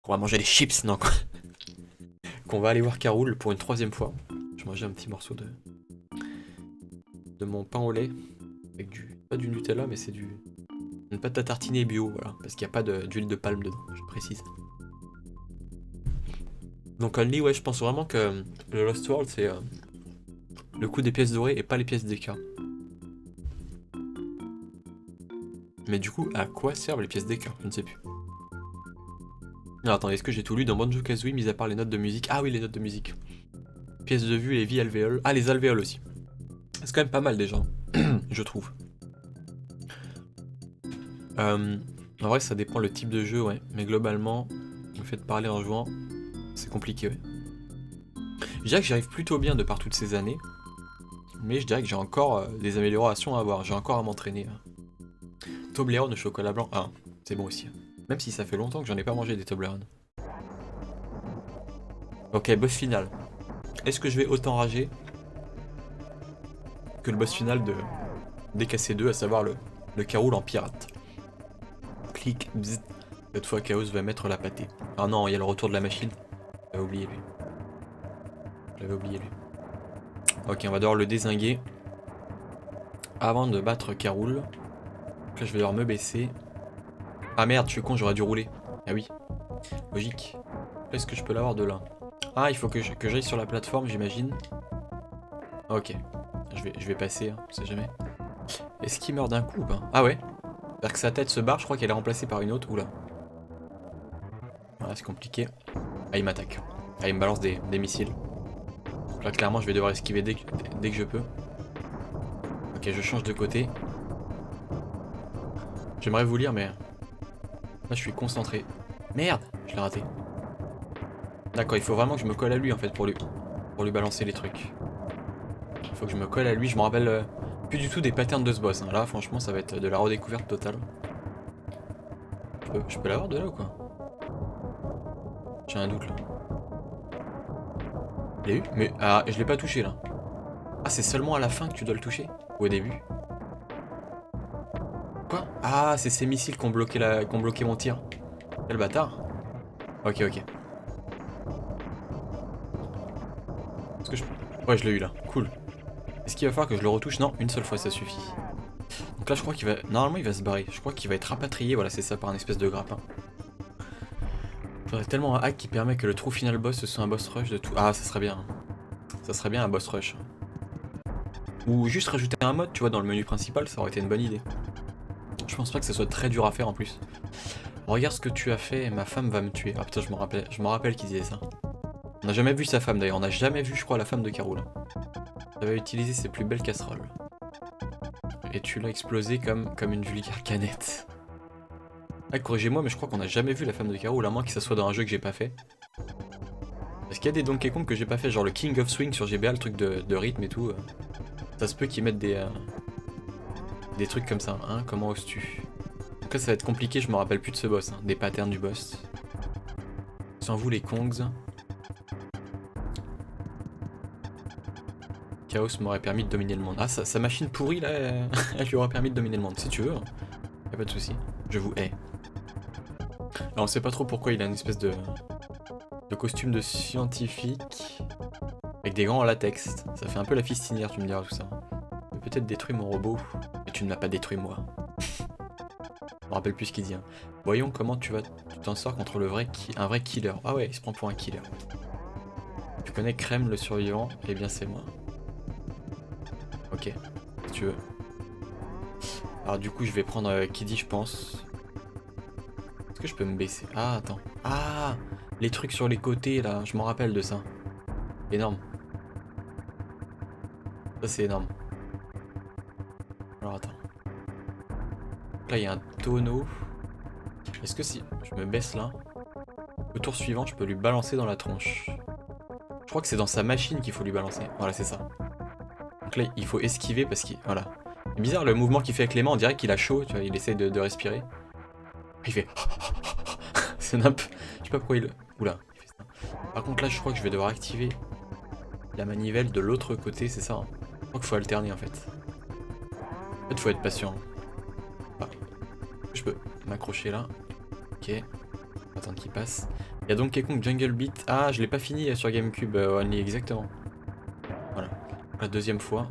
qu'on va manger des chips? Non, quoi. Qu'on va aller voir Caroul pour une 3e fois. Je vais manger un petit morceau de mon pain au lait. Avec pas du Nutella, mais c'est une pâte à tartiner bio, voilà. Parce qu'il n'y a pas d'huile de palme dedans, je précise. Donc Only, ouais, je pense vraiment que le Lost World, c'est... le coup des pièces dorées et pas les pièces d'EK. Mais du coup, à quoi servent les pièces d'EK? Je ne sais plus. Alors attends, est-ce que j'ai tout lu dans Banjo-Kazooie, mis à part les notes de musique? Ah oui, les notes de musique. Pièces de vue, les vies alvéoles. Ah, les alvéoles aussi. C'est quand même pas mal déjà, je trouve. En vrai, ça dépend le type de jeu, ouais. Mais globalement, le fait de parler en jouant, c'est compliqué, ouais. Je dirais que j'y arrive plutôt bien de par toutes ces années. Mais je dirais que j'ai encore des améliorations à avoir. J'ai encore à m'entraîner. Toblerone au chocolat blanc. Ah, c'est bon aussi. Même si ça fait longtemps que j'en ai pas mangé des Toblerone. Ok, boss final. Est-ce que je vais autant rager que le boss final de DKC2, à savoir le K.O.L. en pirate? Clic, bzzz. Cette fois, Chaos va mettre la pâtée. Ah non, il y a le retour de la machine. J'avais oublié lui. J'avais oublié lui. Ok, on va devoir le dézinguer avant de battre K.O.L. Donc là, je vais devoir me baisser. Ah merde, je suis con, j'aurais dû rouler. Ah oui, logique. Est-ce que je peux l'avoir de là? Ah, il faut que j'aille sur la plateforme, j'imagine. Ok, je vais passer, hein, on sait jamais. Est-ce qu'il meurt d'un coup ou pas? Ah ouais. C'est-à-dire que sa tête se barre, je crois qu'elle est remplacée par une autre. Oula. Voilà, c'est compliqué. Ah, il m'attaque. Ah, il me balance des missiles. Donc là, clairement, je vais devoir esquiver dès que je peux. Ok, je change de côté. J'aimerais vous lire, mais... Là, je suis concentré. Merde, je l'ai raté. D'accord, il faut vraiment que je me colle à lui, en fait, pour lui balancer les trucs. Il faut que je me colle à lui. Je me rappelle plus du tout des patterns de ce boss. Hein. Là, franchement, ça va être de la redécouverte totale. Je peux l'avoir de là ou quoi? J'ai un doute, là. Il l'a eu? Mais... Ah, je l'ai pas touché, là. Ah, c'est seulement à la fin que tu dois le toucher? Ou au début? Quoi? Ah, c'est ces missiles qui ont bloqué mon tir. Quel bâtard. Ok, ok. Est-ce que je... Ouais, je l'ai eu là. Cool. Est-ce qu'il va falloir que je le retouche? Non, une seule fois, ça suffit. Donc là, je crois qu'il va... Normalement, il va se barrer. Je crois qu'il va être rapatrié, voilà, c'est ça, par un espèce de grappin. J'aurais tellement un hack qui permet que le true final boss soit un boss rush de tout... Ah, ça serait bien. Ça serait bien un boss rush. Ou juste rajouter un mode, tu vois, dans le menu principal, ça aurait été une bonne idée. Je pense pas que ça soit très dur à faire en plus. Regarde ce que tu as fait, ma femme va me tuer. Ah putain, je me rappelle qu'il disait ça. On n'a jamais vu sa femme d'ailleurs, on n'a jamais vu, je crois, la femme de K.O.L. Elle va utiliser ses plus belles casseroles. Et tu l'as explosé comme une vulgaire canette. Ah, corrigez-moi, mais je crois qu'on n'a jamais vu la femme de K.O.L, à moins que ça soit dans un jeu que j'ai pas fait. Est-ce qu'il y a des Donkey Kong que j'ai pas fait, genre le King of Swing sur GBA, le truc de rythme et tout. Ça se peut qu'ils mettent des trucs comme ça, hein, comment oses-tu? Donc là ça va être compliqué, je me rappelle plus de ce boss, hein, des patterns du boss. Sans vous les Kongs. Chaos m'aurait permis de dominer le monde. Ah, sa machine pourrie là, elle lui aurait permis de dominer le monde, si tu veux. Y'a pas de soucis, je vous hais. Alors on sait pas trop pourquoi il a une espèce de costume de scientifique avec des gants en latex. Ça fait un peu la fistinière, tu me diras tout ça. Peut-être détruire mon robot, mais tu ne m'as pas détruit moi. Je me rappelle plus ce qu'il dit. Hein. Voyons comment tu t'en sors contre un vrai killer. Ah ouais, il se prend pour un killer. Tu connais Crème le survivant? Eh bien c'est moi. Ok, si tu veux. Alors du coup je vais prendre Kiddy je pense. Est-ce que je peux me baisser? Ah attends. Ah, les trucs sur les côtés là, je m'en rappelle de ça. Énorme. Ça c'est énorme. Alors attends. Là il y a un tonneau. Est-ce que si je me baisse là, au tour suivant je peux lui balancer dans la tronche? Je crois que c'est dans sa machine qu'il faut lui balancer. Voilà c'est ça. Donc là il faut esquiver parce qu'il... Voilà. C'est bizarre le mouvement qu'il fait avec les mains, on dirait qu'il a chaud, tu vois, il essaie de respirer. Il fait... C'est nimp. Je sais pas pourquoi il... Oula, il fait ça. Par contre là je crois que je vais devoir activer la manivelle de l'autre côté, c'est ça hein. Je crois qu'il faut alterner en fait. En fait faut être patient. Ah. Je peux m'accrocher là. Ok. Attendre qu'il passe. Il y a donc Donkey Jungle Beat. Ah je l'ai pas fini sur GameCube Only, exactement. Voilà. La deuxième fois.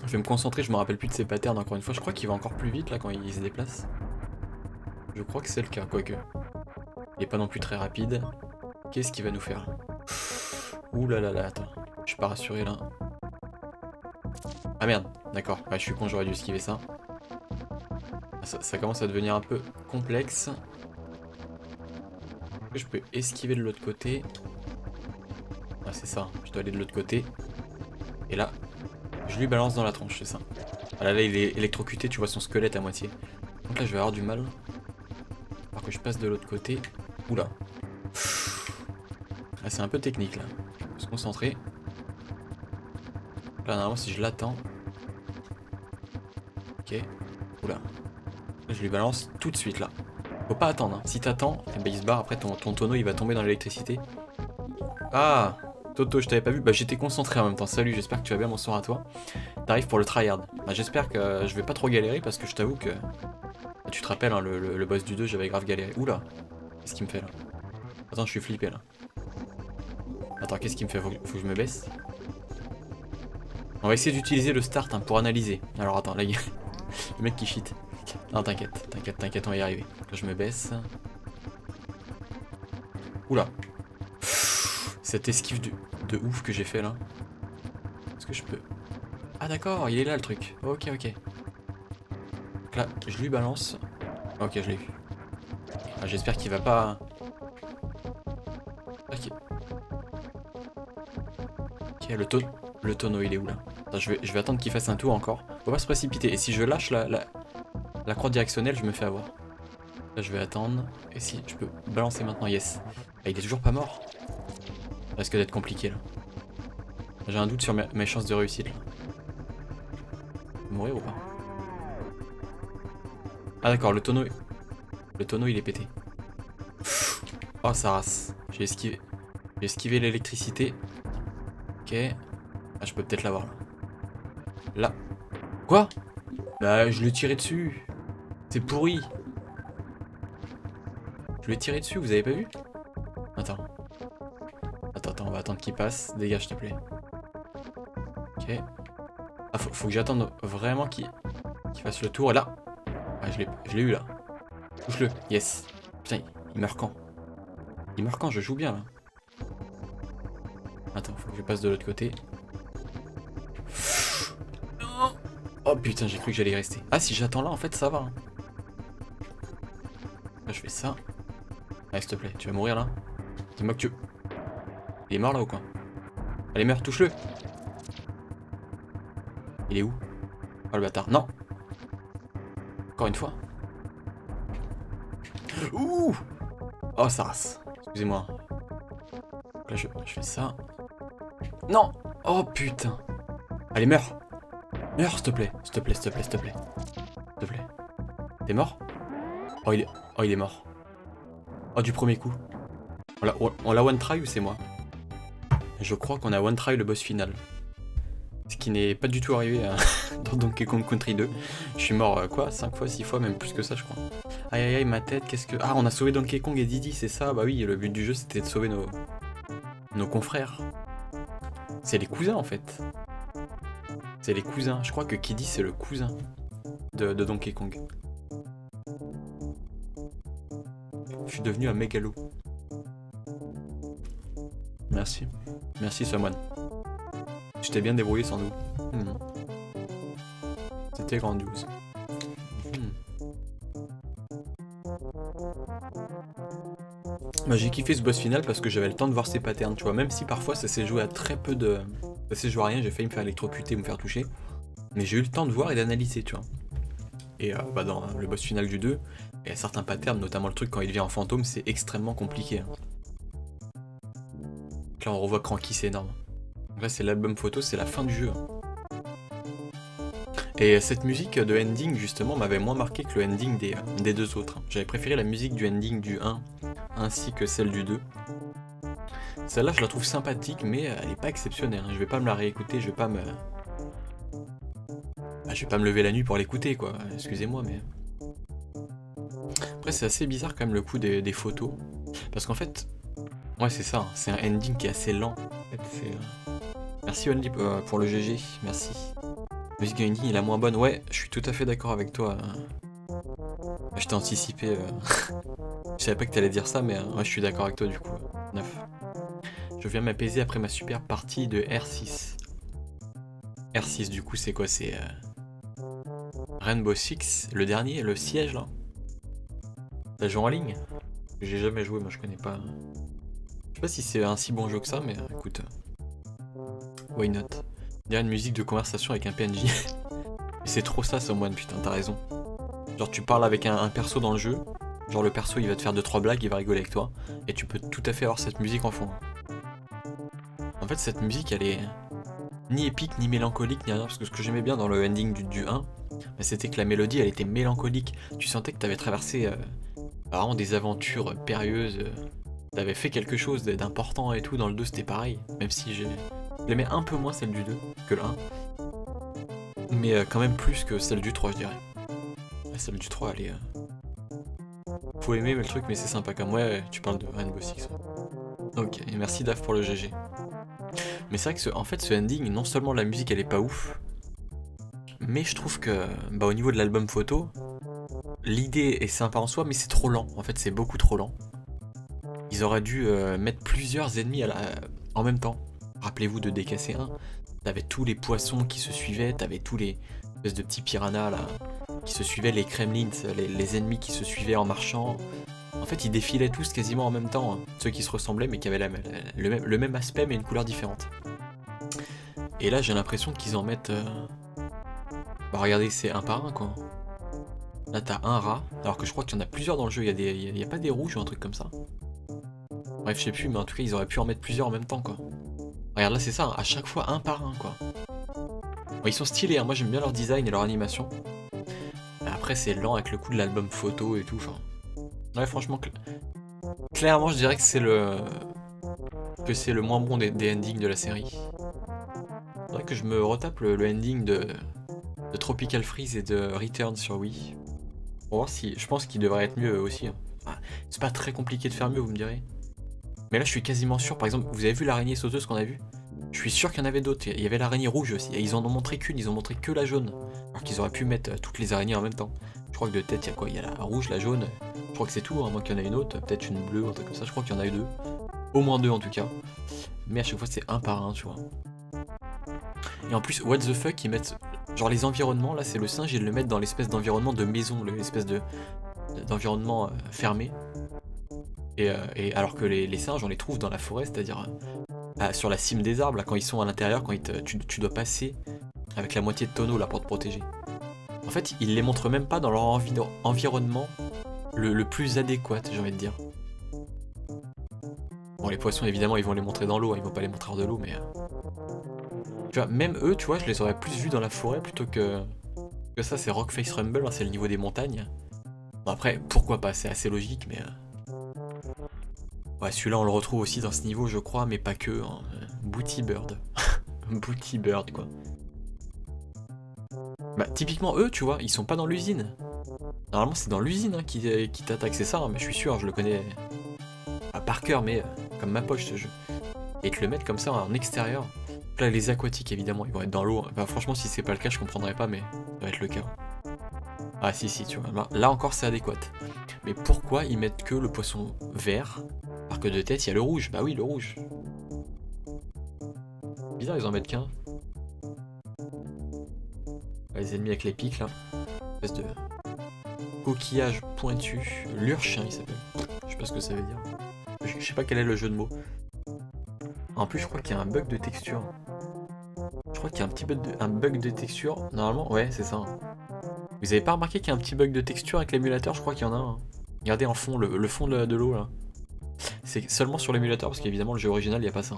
Je vais me concentrer, je me rappelle plus de ses patterns encore une fois. Je crois qu'il va encore plus vite là quand il se déplace. Je crois que c'est le cas, quoique. Il est pas non plus très rapide. Qu'est-ce qu'il va nous faire? Ouh là là là, attends. Je suis pas rassuré là. Ah merde, d'accord. Ouais, je suis con, j'aurais dû esquiver ça. Ça commence à devenir un peu complexe. Est-ce que je peux esquiver de l'autre côté? Ah c'est ça, je dois aller de l'autre côté. Et là, je lui balance dans la tronche, c'est ça. Ah là, là il est électrocuté, tu vois son squelette à moitié. Donc là je vais avoir du mal. Alors que je passe de l'autre côté. Oula. Ah, c'est un peu technique là. Faut se concentrer. Là normalement si je l'attends. Ok. Oula. Là, je lui balance tout de suite là. Faut pas attendre. Hein. Si t'attends, eh ben, il se barre. Après ton tonneau il va tomber dans l'électricité. Ah Toto, je t'avais pas vu. Bah j'étais concentré en même temps. Salut, j'espère que tu vas bien. Bonsoir à toi. T'arrives pour le tryhard. Bah j'espère que je vais pas trop galérer parce que je t'avoue que... Tu te rappelles, hein, le boss du 2, j'avais grave galéré. Oula. Qu'est-ce qu'il me fait là? Attends, je suis flippé là. Attends, qu'est-ce qu'il me fait? Faut que je me baisse. On va essayer d'utiliser le start hein, pour analyser. Alors attends, là il y a le mec qui cheat. Non, t'inquiète, on va y arriver. Là je me baisse. Oula. Cette esquive de ouf que j'ai fait là. Est-ce que je peux... Ah d'accord, il est là le truc. Ok. Donc là, je lui balance. Ok, je l'ai vu. Ah, j'espère qu'il va pas... Ok. Ok, le tonneau il est où là? Attends, je vais attendre qu'il fasse un tour encore. Faut pas se précipiter. Et si je lâche la croix directionnelle, je me fais avoir. Là je vais attendre. Et si je peux balancer maintenant, yes. Ah, il est toujours pas mort. Ça risque d'être compliqué là. J'ai un doute sur mes chances de réussite là. Mourir ou pas? Ah d'accord, le tonneau il est pété. Oh ça rase. J'ai esquivé l'électricité. Ok. Ah je peux peut-être l'avoir là. Là. Quoi? Bah je l'ai tiré dessus. C'est pourri. Je lui ai tiré dessus, vous avez pas vu? Attends, on va attendre qu'il passe. Dégage s'il te plaît. Ok. Ah faut que j'attende vraiment qu'il fasse le tour. Et là. Ah je l'ai eu là. Touche-le. Yes. Putain, il meurt quand? Il meurt quand? Je joue bien là. Attends, faut que je passe de l'autre côté. Oh putain, j'ai cru que j'allais y rester. Ah si j'attends là en fait ça va. Hein. Là je fais ça. Allez s'il te plaît, tu vas mourir là. Dis-moi que tu... Il est mort là ou quoi? Allez meurs, touche-le. Il est où? Oh le bâtard, non. Encore une fois. Ouh. Oh ça rase. Excusez-moi. Là je fais ça. Non. Oh putain. Allez meurs. Meurs s'il te plaît. S'il te plaît. T'es mort? Oh il est mort. Oh du premier coup. On l'a one try ou c'est moi? Je crois qu'on a one try le boss final. Ce qui n'est pas du tout arrivé hein, dans Donkey Kong Country 2. Je suis mort quoi? 5 fois, 6 fois, même plus que ça je crois. Aïe ma tête, qu'est-ce que... Ah on a sauvé Donkey Kong et Diddy, c'est ça? Bah oui, le but du jeu c'était de sauver nos confrères. C'est les cousins en fait. C'est les cousins. Je crois que Kiddy c'est le cousin de Donkey Kong. Je suis devenu un mégalo. Merci. Merci Someone. Tu t'es bien débrouillé sans nous. C'était grandiose. Bah, j'ai kiffé ce boss final parce que j'avais le temps de voir ses patterns, tu vois. Même si parfois ça s'est joué à très peu de... Ça s'est joué à rien, j'ai failli me faire électrocuter ou me faire toucher. Mais j'ai eu le temps de voir et d'analyser, tu vois. Et bah, dans le boss final du 2, il y a certains patterns, notamment le truc quand il devient en fantôme, c'est extrêmement compliqué. Hein. Là on revoit Cranky, c'est énorme. Donc là c'est l'album photo, c'est la fin du jeu. Hein. Et cette musique de ending justement m'avait moins marqué que le ending des deux autres. J'avais préféré la musique du ending du 1 ainsi que celle du 2. Celle-là je la trouve sympathique mais elle est pas exceptionnelle. Je vais pas me la réécouter, je vais pas me lever la nuit pour l'écouter quoi, excusez-moi mais... Après c'est assez bizarre quand même le coup des photos. Parce qu'en fait... Ouais c'est ça, c'est un ending qui est assez lent. En fait, merci Only pour le GG, merci. La musique de ending est la moins bonne, ouais, je suis tout à fait d'accord avec toi. Je t'ai anticipé. Je savais pas que t'allais dire ça, mais ouais, je suis d'accord avec toi du coup. 9. Je viens m'apaiser après ma super partie de R6. R6 du coup c'est quoi? C'est Rainbow Six, le dernier, le siège là. T'as joué en ligne? J'ai jamais joué, moi je connais pas. Je sais pas si c'est un si bon jeu que ça, mais écoute. Why not? Il y a une musique de conversation avec un PNJ. C'est trop ça, Someone, putain, t'as raison. Genre tu parles avec un perso dans le jeu, genre le perso il va te faire 2-3 blagues, il va rigoler avec toi, et tu peux tout à fait avoir cette musique en fond. En fait cette musique elle est ni épique, ni mélancolique, ni rien, parce que ce que j'aimais bien dans le ending du 1, c'était que la mélodie elle était mélancolique, tu sentais que t'avais traversé vraiment des aventures périlleuses, t'avais fait quelque chose d'important et tout. Dans le 2 c'était pareil, même si je l'aimais un peu moins celle du 2 que le 1, mais quand même plus que celle du 3 je dirais. Celle du 3 elle est... Faut aimer mais le truc, mais c'est sympa comme ouais, tu parles de Rainbow Six. Ok, et merci Dave pour le GG. Mais c'est vrai que en fait ce ending, non seulement la musique elle est pas ouf, mais je trouve que bah, au niveau de l'album photo, l'idée est sympa en soi, mais c'est trop lent. En fait c'est beaucoup trop lent. Ils auraient dû mettre plusieurs ennemis en même temps. Rappelez-vous de DKC1, t'avais tous les poissons qui se suivaient, t'avais tous les espèces de petits piranhas là qui se suivaient, les Kremlins, les ennemis qui se suivaient en marchant. En fait, ils défilaient tous quasiment en même temps, hein. Ceux qui se ressemblaient mais qui avaient le même aspect mais une couleur différente. Et là, j'ai l'impression qu'ils en mettent... Bah regardez, c'est un par un quoi. Là, t'as un rat, alors que je crois qu'il y en a plusieurs dans le jeu, il y a pas des rouges ou un truc comme ça. Bref, je sais plus, mais en tout cas, ils auraient pu en mettre plusieurs en même temps quoi. Regarde, là, c'est ça, hein, à chaque fois un par un quoi. Bon, ils sont stylés, hein. Moi j'aime bien leur design et leur animation. Après, c'est lent avec le coup de l'album photo et tout, enfin... Ouais, franchement, clairement, je dirais que c'est le moins bon des endings de la série. C'est vrai que je me retape le ending de Tropical Freeze et de Return sur Wii. Pour voir si... Je pense qu'il devrait être mieux aussi. Hein. Ah, c'est pas très compliqué de faire mieux, vous me direz. Mais là, je suis quasiment sûr. Par exemple, vous avez vu l'araignée sauteuse qu'on a vue? Je suis sûr qu'il y en avait d'autres. Il y avait l'araignée rouge aussi. Et ils en ont montré qu'une, ils ont montré que la jaune. Alors qu'ils auraient pu mettre toutes les araignées en même temps. Je crois que de tête, il y a quoi? Il y a la rouge, la jaune. Je crois que c'est tout, à moins qu'il y en ait une autre. Peut-être une bleue, un truc comme ça. Je crois qu'il y en a eu deux. Au moins deux en tout cas. Mais à chaque fois, c'est un par un, tu vois. Et en plus, what the fuck, ils mettent... Genre les environnements, là, c'est le singe, ils le mettent dans l'espèce d'environnement de maison, l'espèce d'environnement fermé. Et alors que les singes, on les trouve dans la forêt, c'est-à-dire sur la cime des arbres, là, quand ils sont à l'intérieur, quand tu dois passer avec la moitié de tonneau là pour te protéger. En fait, ils les montrent même pas dans leur environnement le plus adéquat, j'ai envie de dire. Bon, les poissons, évidemment, ils vont les montrer dans l'eau, hein, ils vont pas les montrer hors de l'eau, mais... Tu vois, même eux, tu vois, je les aurais plus vus dans la forêt plutôt que ça, c'est Rockface Rumble, hein, c'est le niveau des montagnes. Bon, après, pourquoi pas, c'est assez logique, mais... Ouais, celui-là, on le retrouve aussi dans ce niveau, je crois, mais pas que. Hein. Booty Bird. Booty Bird, quoi. Bah, typiquement, eux, tu vois, ils sont pas dans l'usine. Normalement, c'est dans l'usine hein, qui t'attaque, c'est ça, hein, mais je suis sûr, je le connais pas par cœur, mais comme ma poche, ce jeu. Et te le mettre comme ça en extérieur. Là, les aquatiques, évidemment, ils vont être dans l'eau. Bah, franchement, si c'est pas le cas, je comprendrais pas, mais ça va être le cas. Ah, si, tu vois. Là encore, c'est adéquat. Mais pourquoi ils mettent que le poisson vert, alors que de tête, il y a le rouge? Bah oui, le rouge. Bizarre, ils en mettent qu'un. Les ennemis avec les pics, là. Espèce de coquillage pointu. Lurch, hein, il s'appelle. Je sais pas ce que ça veut dire. Je sais pas quel est le jeu de mots. En plus, je crois qu'il y a un bug de texture. Je crois qu'il y a un bug de texture. Normalement, ouais, c'est ça. Hein. Vous avez pas remarqué qu'il y a un petit bug de texture avec l'émulateur? Je crois qu'il y en a un. Hein. Regardez en fond, le fond de l'eau, là. C'est seulement sur l'émulateur, parce qu'évidemment, le jeu original, il n'y a pas ça.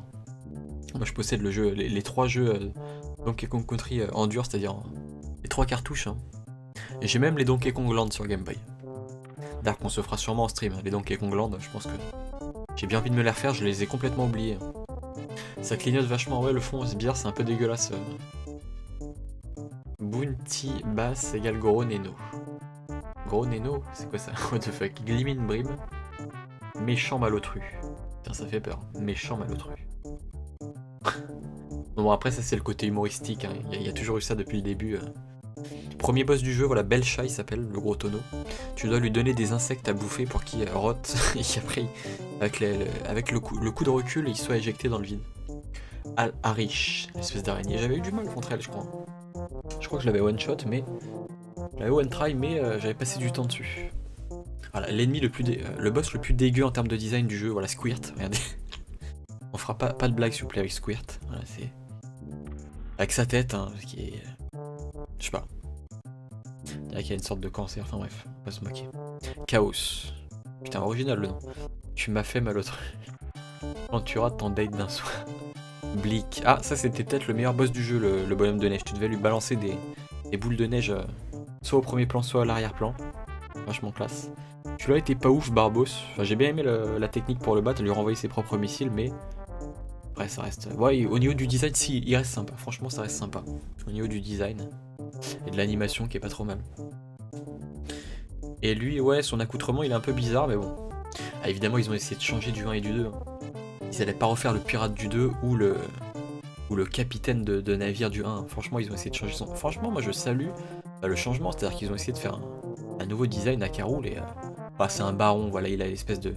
Moi, je possède le jeu, les 3 jeux Donkey Kong Country Endure, c'est-à-dire les 3 cartouches. Hein. Et j'ai même les Donkey Kong Land sur Game Boy. Dark, on se fera sûrement en stream. Hein. Les Donkey Kong Land, je pense que j'ai bien envie de me les refaire, je les ai complètement oubliés. Ça clignote vachement, ouais, le fond, c'est bizarre, c'est un peu dégueulasse. Bounty Bass égale Gros Neno. Gros Neno, c'est quoi ça? What the fuck? Glimmin Brim. Méchant malotru. Putain, ça fait peur. Méchant malotru. Bon, après, ça, c'est le côté humoristique. Hein. Il y a toujours eu ça depuis le début. Premier boss du jeu, voilà, Belcha, il s'appelle, le gros tonneau. Tu dois lui donner des insectes à bouffer pour qu'il rote. Et qu'après, avec le coup de recul, il soit éjecté dans le vide. Arish, l'espèce d'araignée. J'avais eu du mal contre elle, je crois. Je crois que je l'avais one shot, mais... Je l'avais one try, mais j'avais passé du temps dessus. Voilà, l'ennemi le boss le plus dégueu en termes de design du jeu, voilà, Squirt, regardez. On fera pas de blague s'il vous plaît avec Squirt, voilà, c'est... Avec sa tête, hein, qui est... Je sais pas. Il y a une sorte de cancer, enfin bref, on va se moquer. Chaos. Putain, original le nom. Tu m'as fait mal au truc. Quand tu rates ton date d'un soir. Bleak. Ah, ça c'était peut-être le meilleur boss du jeu, le bonhomme de neige. Tu devais lui balancer des boules de neige, soit au premier plan, soit à l'arrière-plan. Vachement classe. Celui-là était pas ouf, Barbos. Enfin, j'ai bien aimé la technique pour le battre, lui renvoyer ses propres missiles, mais... Après, ça reste... Ouais, au niveau du design, si, il reste sympa. Franchement, ça reste sympa. Au niveau du design. Et de l'animation qui est pas trop mal. Et lui, ouais, son accoutrement, il est un peu bizarre, mais bon. Ah, évidemment, ils ont essayé de changer du 1 et du 2. Ils allaient pas refaire le pirate du 2 ou le capitaine de navire du 1. Franchement, ils ont essayé de changer son... Franchement, moi, je salue le changement. C'est-à-dire qu'ils ont essayé de faire un nouveau design à Carole et... Bah, c'est un baron, voilà, il a l'espèce de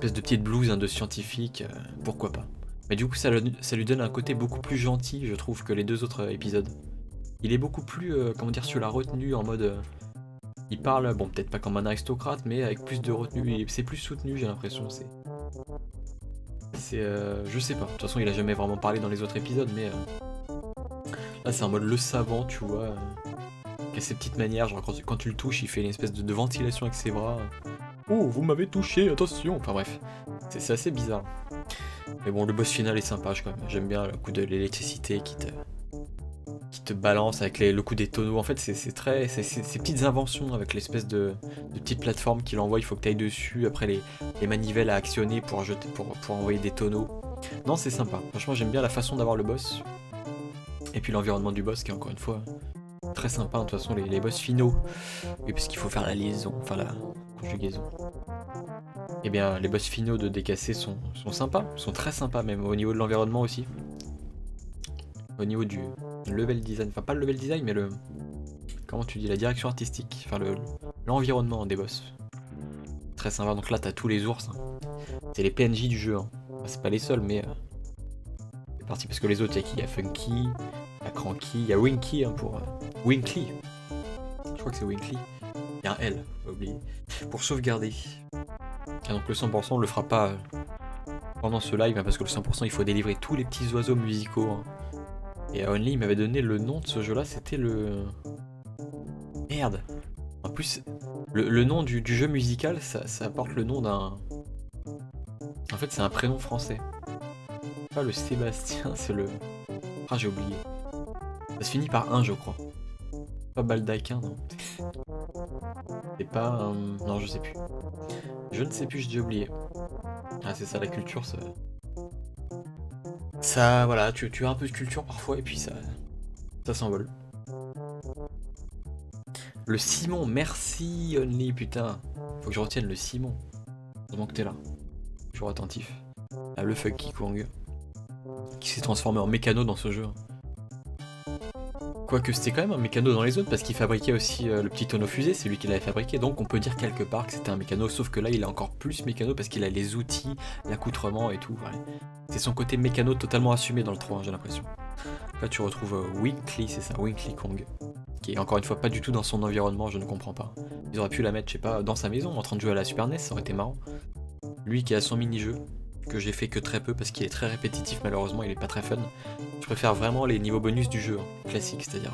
petite blouse de scientifique, pourquoi pas. Mais du coup, ça lui donne un côté beaucoup plus gentil, je trouve, que les deux autres épisodes. Il est beaucoup plus, comment dire, sur la retenue, en mode... il parle, bon, peut-être pas comme un aristocrate, mais avec plus de retenue, c'est plus soutenu, j'ai l'impression, je sais pas, de toute façon, il a jamais vraiment parlé dans les autres épisodes, mais... là, c'est en mode le savant, tu vois... qui a ses petites manières, genre quand tu le touches, il fait une espèce de ventilation avec ses bras. Oh, vous m'avez touché, attention. Enfin bref, c'est assez bizarre. Mais bon, le boss final est sympa, quand même. J'aime bien le coup de l'électricité qui te balance avec le coup des tonneaux. En fait, c'est ces petites inventions avec l'espèce de petite plateforme qu'il envoie. Il faut que tu ailles dessus. Après, les manivelles à actionner pour envoyer des tonneaux. Non, c'est sympa. Franchement, j'aime bien la façon d'avoir le boss. Et puis l'environnement du boss qui est encore une fois... très sympa, de toute façon, les boss finaux. Et puisqu'il faut faire la liaison, enfin la conjugaison. Et bien, les boss finaux de DKC sont sympas, sont très sympas même, au niveau de l'environnement aussi. Au niveau du level design, enfin pas le level design, mais comment tu dis, la direction artistique, enfin l'environnement des boss. Très sympa, donc là t'as tous les ours. Hein. C'est les PNJ du jeu, hein. Enfin, c'est pas les seuls, mais... c'est parti, parce que les autres, il y a qui? Il y a Funky, il y a Cranky, il y a Winky hein, pour... Winkly. Je crois que c'est Winkly. Il y a un L, pas oublier. Pour sauvegarder. Et donc le 100% on le fera pas pendant ce live, hein, parce que le 100% il faut délivrer tous les petits oiseaux musicaux. Hein. Et Only il m'avait donné le nom de ce jeu là, c'était le... Merde. En plus, le nom du jeu musical, ça porte le nom d'un... En fait c'est un prénom français. Pas le Sébastien, c'est le... Ah j'ai oublié. Ça se finit par un je crois. Pas Baldaquin, non. C'est pas... Non, je sais plus. Je ne sais plus, j'ai déjà oublié. Ah, c'est ça, la culture, ça... Ça, voilà, tu as un peu de culture parfois, et puis ça s'envole. Le Simon, merci Only, putain. Faut que je retienne le Simon. Heureusement que t'es là. Toujours attentif. Ah, le Funky Kong. Qui s'est transformé en mécano dans ce jeu. Quoique c'était quand même un mécano dans les autres parce qu'il fabriquait aussi le petit tonneau fusée, c'est lui qui l'avait fabriqué, donc on peut dire quelque part que c'était un mécano, sauf que là il est encore plus mécano parce qu'il a les outils, l'accoutrement et tout. Ouais. C'est son côté mécano totalement assumé dans le 3, j'ai l'impression. Là tu retrouves Winkly, c'est ça, Winkly Kong, qui est encore une fois pas du tout dans son environnement, je ne comprends pas. Ils auraient pu la mettre, je sais pas, dans sa maison en train de jouer à la Super NES, ça aurait été marrant. Lui qui a son mini-jeu, que j'ai fait que très peu parce qu'il est très répétitif, malheureusement il est pas très fun. Je préfère vraiment les niveaux bonus du jeu, hein, classique, c'est-à-dire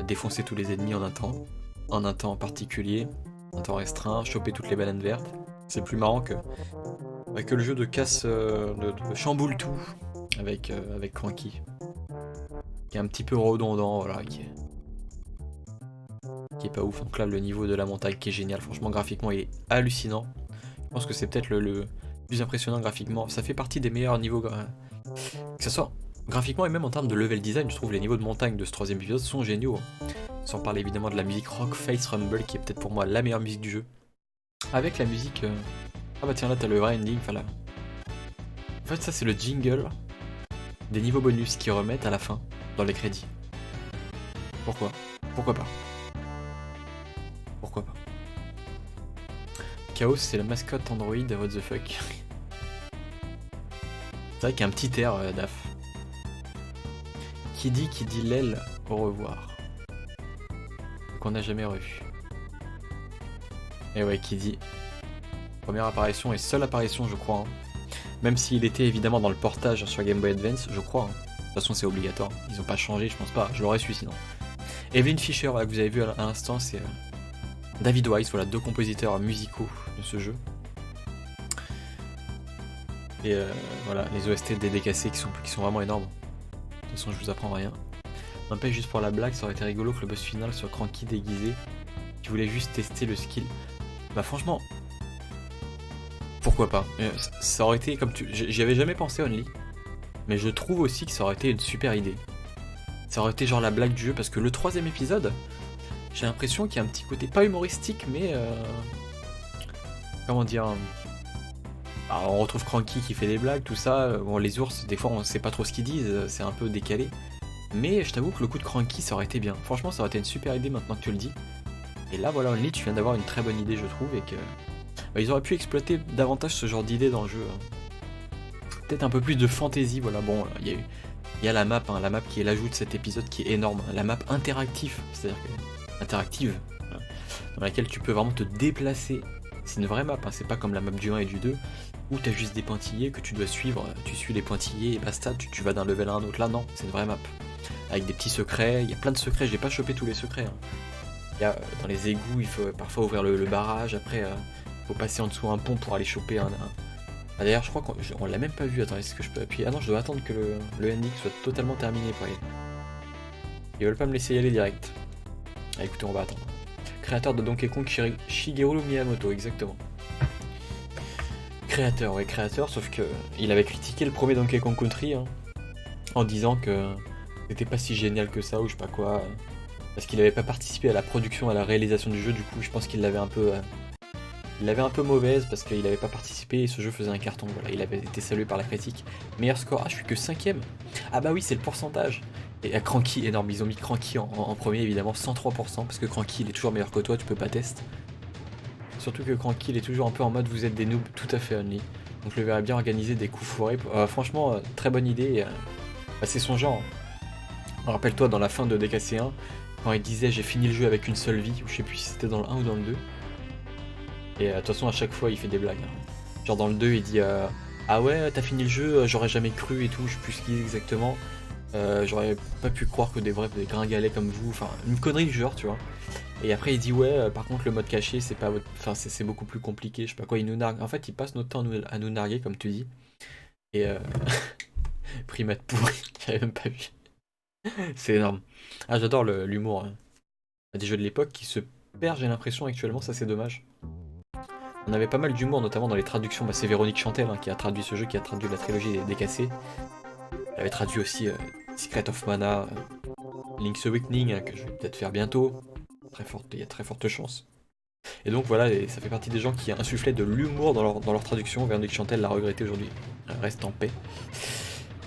défoncer tous les ennemis en un temps particulier, un temps restreint, choper toutes les bananes vertes. C'est plus marrant que le jeu de casse, de chamboule tout avec Cranky, qui est un petit peu redondant, voilà, qui est pas ouf. Donc là le niveau de la montagne qui est génial, franchement graphiquement il est hallucinant. Je pense que c'est peut-être le plus impressionnant graphiquement, ça fait partie des meilleurs niveaux, que ce soit graphiquement et même en termes de level design, je trouve les niveaux de montagne de ce 3ème épisode sont géniaux. Sans parler évidemment de la musique Rock Face Rumble qui est peut-être pour moi la meilleure musique du jeu. Avec la musique... Ah bah tiens là t'as le vrai ending, enfin là... En fait ça c'est le jingle des niveaux bonus qui remettent à la fin, dans les crédits. Pourquoi? Pourquoi pas? Pourquoi pas? Chaos c'est la mascotte Android, what the fuck. C'est vrai qu'il y a un petit air Daf. Qui dit l'aile au revoir. Qu'on n'a jamais revu. Et ouais, qui dit première apparition et seule apparition, je crois. Hein. Même s'il était évidemment dans le portage sur Game Boy Advance, je crois. Hein. De toute façon, c'est obligatoire. Ils ont pas changé, je pense pas. Je l'aurais su sinon. Evelyn Fisher, voilà, que vous avez vu à l'instant, c'est David Wise, voilà, 2 compositeurs musicaux de ce jeu. Et voilà, les OST des DKC qui sont vraiment énormes. De toute façon, je vous apprends rien. N'empêche, juste pour la blague, ça aurait été rigolo que le boss final soit Cranky déguisé, qui voulait juste tester le skill. Bah franchement, pourquoi pas. Ça aurait été comme j'y avais jamais pensé, Only. Mais je trouve aussi que ça aurait été une super idée. Ça aurait été genre la blague du jeu, parce que le 3ème épisode, j'ai l'impression qu'il y a un petit côté pas humoristique, mais comment dire. Alors, on retrouve Cranky qui fait des blagues, tout ça. Bon, les ours, des fois, on sait pas trop ce qu'ils disent, c'est un peu décalé. Mais je t'avoue que le coup de Cranky, ça aurait été bien. Franchement, ça aurait été une super idée maintenant que tu le dis. Et là, voilà, Only, tu viens d'avoir une très bonne idée, je trouve, et que bah, ils auraient pu exploiter davantage ce genre d'idée dans le jeu. Peut-être un peu plus de fantaisie, voilà. Bon, il y a la map qui est l'ajout de cet épisode qui est énorme. La map interactive, c'est-à-dire que interactive, voilà, dans laquelle tu peux vraiment te déplacer. C'est une vraie map, hein, c'est pas comme la map du 1 et du 2, où t'as juste des pointillés que tu dois suivre, tu suis les pointillés et basta, tu vas d'un level à un autre. Là, non, c'est une vraie map. Avec des petits secrets, il y a plein de secrets, j'ai pas chopé tous les secrets. Hein. Il y a, dans les égouts, il faut parfois ouvrir le barrage, après, faut passer en dessous un pont pour aller choper un... Ah, d'ailleurs, je crois qu'on l'a même pas vu, attends, est-ce que je peux appuyer? Ah non, je dois attendre que le ending soit totalement terminé pour y aller. Ils veulent pas me laisser y aller direct. Ah, écoutez, on va attendre. Créateur de Donkey Kong, Shigeru Miyamoto, exactement. Créateur, ouais, créateur, sauf que il avait critiqué le premier Donkey Kong Country, hein, en disant que c'était pas si génial que ça, ou je sais pas quoi, parce qu'il avait pas participé à la production, à la réalisation du jeu, du coup je pense qu'il l'avait un peu... il l'avait un peu mauvaise parce qu'il avait pas participé et ce jeu faisait un carton, voilà, il avait été salué par la critique. Meilleur score, ah je suis que 5ème. Ah bah oui, c'est le pourcentage. Et à Cranky, énorme, ils ont mis Cranky en premier évidemment, 103%, parce que Cranky il est toujours meilleur que toi, tu peux pas tester. Surtout que Cranky il est toujours un peu en mode vous êtes des noobs, tout à fait Only. Donc je le verrais bien organiser des coups foirés. Franchement, très bonne idée, bah, c'est son genre. Rappelle-toi dans la fin de DKC1, quand il disait j'ai fini le jeu avec une seule vie, ou je sais plus si c'était dans le 1 ou dans le 2. Et de toute façon à chaque fois il fait des blagues. Hein. Genre dans le 2 il dit ah ouais t'as fini le jeu, j'aurais jamais cru et tout, je sais plus ce qu'il dit exactement. J'aurais pas pu croire que des gringalets comme vous, enfin une connerie du genre tu vois. Et après il dit ouais par contre le mode caché c'est pas votre... Enfin c'est beaucoup plus compliqué, je sais pas quoi, il nous nargue. En fait il passe notre temps à nous narguer comme tu dis. Et primate pourri, j'avais même pas vu. C'est énorme. Ah j'adore l'humour. Hein. Des jeux de l'époque qui se perdent j'ai l'impression actuellement, ça c'est dommage. On avait pas mal d'humour, notamment dans les traductions. Bah, c'est Véronique Chantel hein, qui a traduit ce jeu, qui a traduit la trilogie des DKC. Elle avait traduit aussi Secret of Mana, Link's Awakening, hein, que je vais peut-être faire bientôt. Il y a très forte chance. Et donc voilà, ça fait partie des gens qui insufflaient de l'humour dans leur traduction. Véronique Chantel l'a regretté aujourd'hui. Reste en paix.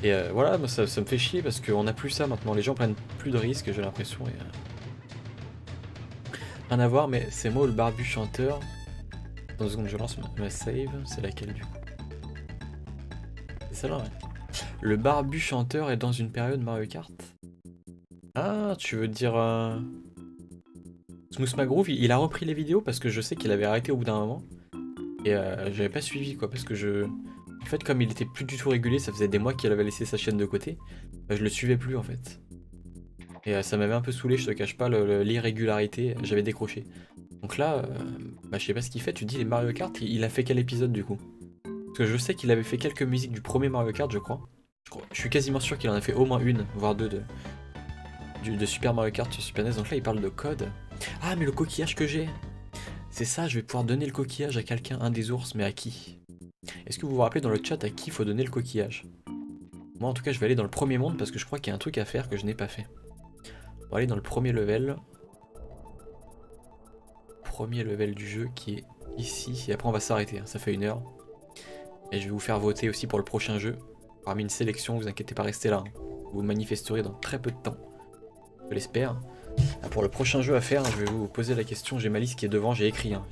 Et voilà, moi, ça me fait chier parce qu'on n'a plus ça maintenant. Les gens prennent plus de risques, j'ai l'impression. Et, rien à voir, mais c'est moi le barbu chanteur. Dans 2 secondes, je lance ma save. C'est laquelle du coup? C'est celle-là, ouais. Le barbu chanteur est dans une période Mario Kart. Ah, tu veux dire... Smooth McGroove, il a repris les vidéos parce que je sais qu'il avait arrêté au bout d'un moment. Et j'avais pas suivi quoi, parce que je... En fait, comme il était plus du tout régulier, ça faisait des mois qu'il avait laissé sa chaîne de côté. Bah, je le suivais plus en fait. Et ça m'avait un peu saoulé, je te cache pas, l'irrégularité, j'avais décroché. Donc là, bah, je sais pas ce qu'il fait, tu dis les Mario Kart, il a fait quel épisode du coup? Parce que je sais qu'il avait fait quelques musiques du premier Mario Kart, je crois. Je suis quasiment sûr qu'il en a fait au moins une, voire deux de Super Mario Kart sur Super NES. Donc là, il parle de code. Ah, mais le coquillage que j'ai! C'est ça, je vais pouvoir donner le coquillage à quelqu'un, un des ours, mais à qui? Est-ce que vous vous rappelez dans le chat à qui il faut donner le coquillage? Moi, en tout cas, je vais aller dans le premier monde parce que je crois qu'il y a un truc à faire que je n'ai pas fait. On va aller dans le premier level. Premier level du jeu qui est ici. Et après, on va s'arrêter. Hein. Ça fait 1 heure. Et je vais vous faire voter aussi pour le prochain jeu. Parmi une sélection, vous inquiétez pas, restez là. Hein. Vous manifesterez dans très peu de temps. Je l'espère. Pour le prochain jeu à faire, je vais vous poser la question. J'ai ma liste qui est devant, j'ai écrit. Hein.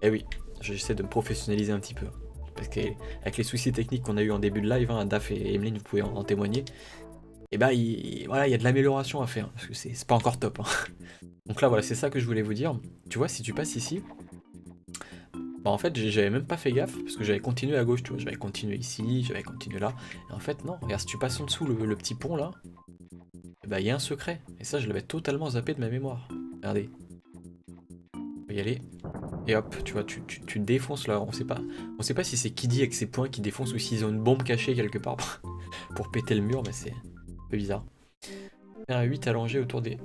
Eh oui, j'essaie de me professionnaliser un petit peu. Parce qu'avec les soucis techniques qu'on a eu en début de live, hein, Daf et Emeline, vous pouvez en témoigner. Et bah, voilà, il y a de l'amélioration à faire. Parce que c'est pas encore top. Hein. Donc là, voilà, c'est ça que je voulais vous dire. Tu vois, si tu passes ici... Bah en fait j'avais même pas fait gaffe parce que j'avais continué à gauche, tu vois, j'avais continué ici, j'avais continué là, et en fait non, regarde si tu passes en dessous le petit pont là, bah il y a un secret. Et ça, je l'avais totalement zappé de ma mémoire. Regardez. On va y aller. Et hop, tu vois, tu défonces là. On sait pas si c'est Kiddy avec ses poings qui défonce ou s'ils ont une bombe cachée quelque part pour péter le mur, mais c'est un peu bizarre. Faire un 8 allongé autour des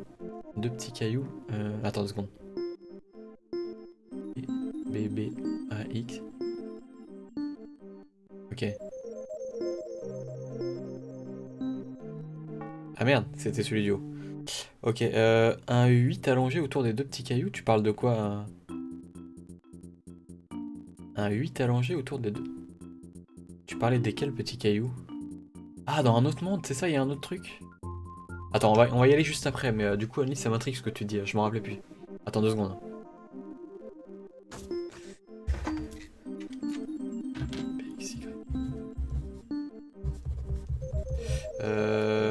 deux petits cailloux. Attends 2 secondes. B, B, A, X. Ok. Ah merde, c'était celui du haut. Ok, un 8 allongé autour des deux petits cailloux, tu parles de quoi? Un 8 allongé autour des deux... Tu parlais desquels petits cailloux? Ah, dans un autre monde, c'est ça, il y a un autre truc? Attends, on va y aller juste après, mais du coup, Annie, ça m'intrigue ce que tu dis, je m'en rappelais plus. Attends 2 secondes.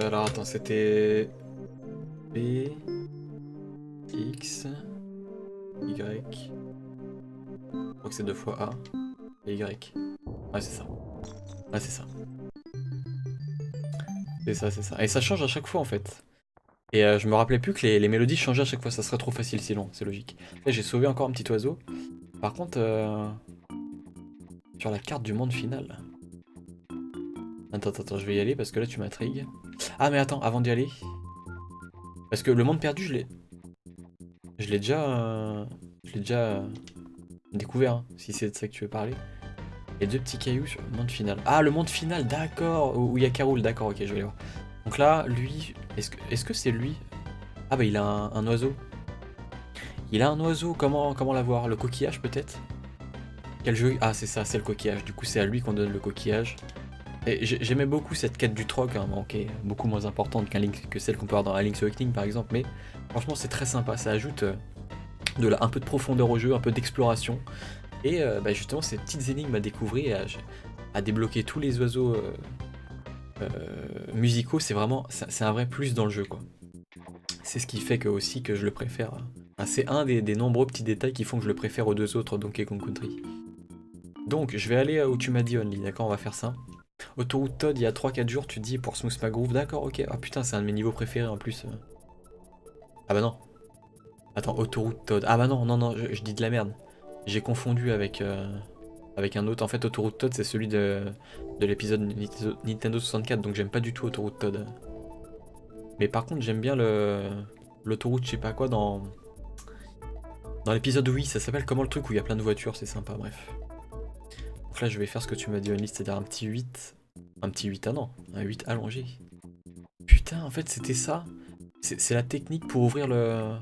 Alors attends, c'était... B... X... Y... Je crois que c'est 2 fois A et Y. Ouais, c'est ça. Ouais, c'est ça. C'est ça, c'est ça. Et ça change à chaque fois en fait. Et je me rappelais plus que les mélodies changeaient à chaque fois, ça serait trop facile sinon, c'est logique. Là j'ai sauvé encore un petit oiseau. Par contre, sur la carte du monde final. Attends, je vais y aller parce que là tu m'intrigues. Ah mais attends, avant d'y aller. Parce que le monde perdu, je l'ai déjà... découvert, hein, si c'est de ça que tu veux parler. Les deux petits cailloux sur le monde final. Ah, le monde final, d'accord. Où il y a Carol, d'accord, ok, je vais aller voir. Donc là, lui, est-ce que c'est lui? Ah bah il a un oiseau. Il a un oiseau, comment l'avoir? Le coquillage peut-être? Quel jeu? Ah c'est ça, c'est le coquillage. Du coup c'est à lui qu'on donne le coquillage. Et j'aimais beaucoup cette quête du troc, hein, bon, qui est beaucoup moins importante que celle qu'on peut avoir dans Link's Awakening par exemple. Mais franchement c'est très sympa, ça ajoute un peu de profondeur au jeu, un peu d'exploration. Et bah, justement ces petites énigmes à découvrir, à débloquer tous les oiseaux musicaux, c'est un vrai plus dans le jeu quoi. C'est ce qui fait que aussi que je le préfère. C'est un des nombreux petits détails qui font que je le préfère aux deux autres Donkey Kong Country. Donc je vais aller où tu m'as dit Only, d'accord, on va faire ça. Autoroute Todd il y a 3-4 jours tu dis pour Smooth McGroove, d'accord, ok. Ah putain c'est un de mes niveaux préférés en plus. Ah bah non. Attends, Autoroute Todd. Ah bah non, je dis de la merde. J'ai confondu avec un autre. En fait Autoroute Todd c'est celui de l'épisode Nintendo 64, donc j'aime pas du tout Autoroute Todd. Mais par contre j'aime bien l'autoroute je sais pas quoi dans l'épisode oui, ça s'appelle comment le truc où il y a plein de voitures, c'est sympa, bref. Donc là je vais faire ce que tu m'as dit Only, c'est-à-dire un petit 8. Un petit 8, ah non, un 8 allongé. Putain, en fait c'était ça. C'est la technique pour ouvrir le...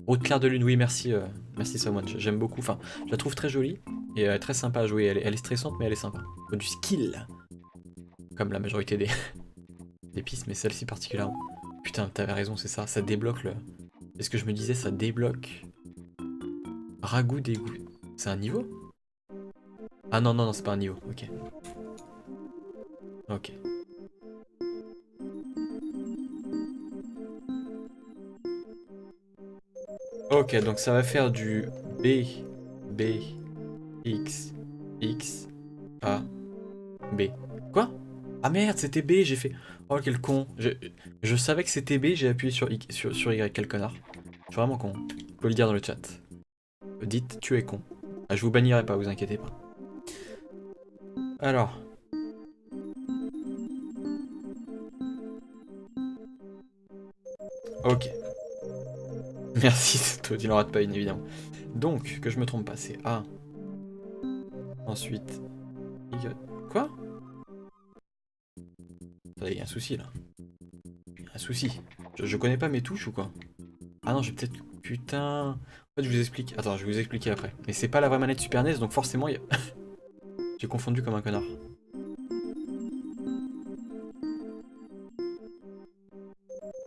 Haute clair de lune, oui merci, merci so much, j'aime beaucoup, enfin je la trouve très jolie et très sympa à jouer, elle est stressante mais elle est sympa. Faut du skill, comme la majorité des pistes, mais celle-ci particulièrement. Putain, t'avais raison, c'est ça, ça débloque le... C'est ce que je me disais, ça débloque... Ragoût d'égout. C'est un niveau? Ah non, c'est pas un niveau, ok. Ok. Ok, donc ça va faire du B, B, X, X, A, B. Quoi? Ah merde, c'était B, j'ai fait... Oh quel con. Je savais que c'était B, j'ai appuyé sur Y, quel connard. Je suis vraiment con. Vous pouvez le dire dans le chat. Dites, tu es con. Ah, je vous bannirai pas, vous inquiétez pas. Alors. Ok. Merci, toi, tu n'en rates pas une, évidemment. Donc, que je me trompe pas, c'est A. Ensuite, Y. Quoi? Il y a un souci, là. Un souci. Je connais pas mes touches ou quoi? Ah non, j'ai peut-être... Putain... En fait, je vous explique. Attends, je vais vous expliquer après. Mais c'est pas la vraie manette Super NES, donc forcément, il y a... J'ai confondu comme un connard.